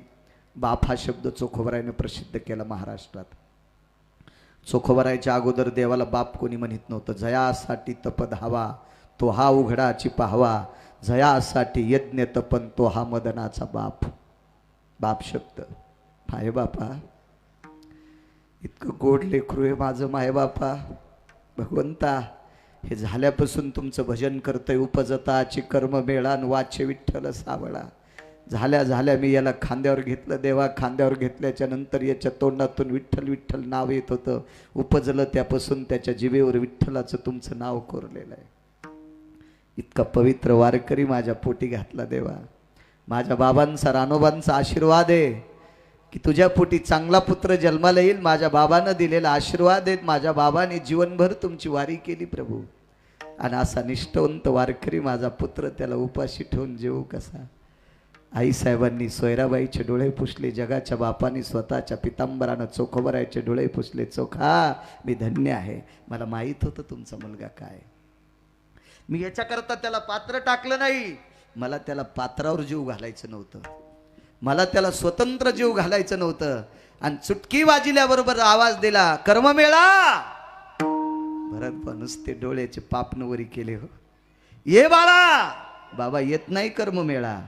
बाप हा शब्द चोखोबरायने प्रसिद्ध केला महाराष्ट्रात. चोखोबरायच्या अगोदर देवाला बाप कोणी म्हणत नव्हतं. जयासाठी तप धावा, तो हा उघडाची पाहवा, जयासाठी यज्ञ तपन, तो हा मदनाचा बाप. बाप शब्द माय बापा, इतकं गोड लेकरू आहे माझं माय बापा. भगवंता हे झाल्यापासून तुमचं भजन करतोय. उपजताची कर्म मेळान वाचे विठ्ठल सावळा. झाल्या झाल्या मी याला खांद्यावर घेतलं देवा. खांद्यावर घेतल्याच्या नंतर याच्या तोंडातून विठ्ठल विठ्ठल नाव येत होतं. उपजलं त्यापासून त्याच्या जिभेवर विठ्ठलाचं तुमचं नाव कोरलेलं आहे. इतका पवित्र वारकरी माझ्या पोटी घातला देवा. माझ्या बाबांचा, रानोबांचा आशीर्वाद आहे की तुझ्या पोटी चांगला पुत्र जन्माला येईल. माझ्या बाबानं दिलेला आशीर्वाद आहे. माझ्या बाबाने जीवनभर तुमची वारी केली प्रभू. आणि असा निष्ठवंत वारकरी माझा पुत्र, त्याला उपाशी ठेवून जेवू कसा? आईसाहेबांनी सोयराबाईचे डोळे पुसले. जगाच्या बापाने स्वतःच्या पितांबरानं चोखोबरायचे डोळे पुसले. चोखा मी धन्य आहे, मला माहीत होतं तुमचा मुलगा काय. मी याच्याकरता त्याला पात्र टाकलं नाही. मला त्याला पात्रावर जीव घालायचं नव्हतं. मला त्याला स्वतंत्र जीव घालायचं नव्हतं. आणि चुटकी वाजल्याबरोबर आवाज दिला, कर्ममेळा. भरत नुसते डोळ्याचे पापनवरी केले. हो ये बाळा. बाबा येत नाही कर्ममेळा,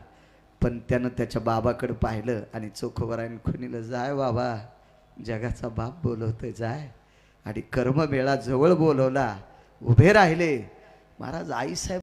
पण त्यानं त्याच्या बाबाकडे पाहिलं आणि चोखोबरायन खुनीला, जाय बाबा, जगाचा बाप बोलवतोय जाय. आणि कर्ममेळा जवळ बोलवला. उभे राहिले महाराज. आईसाहेब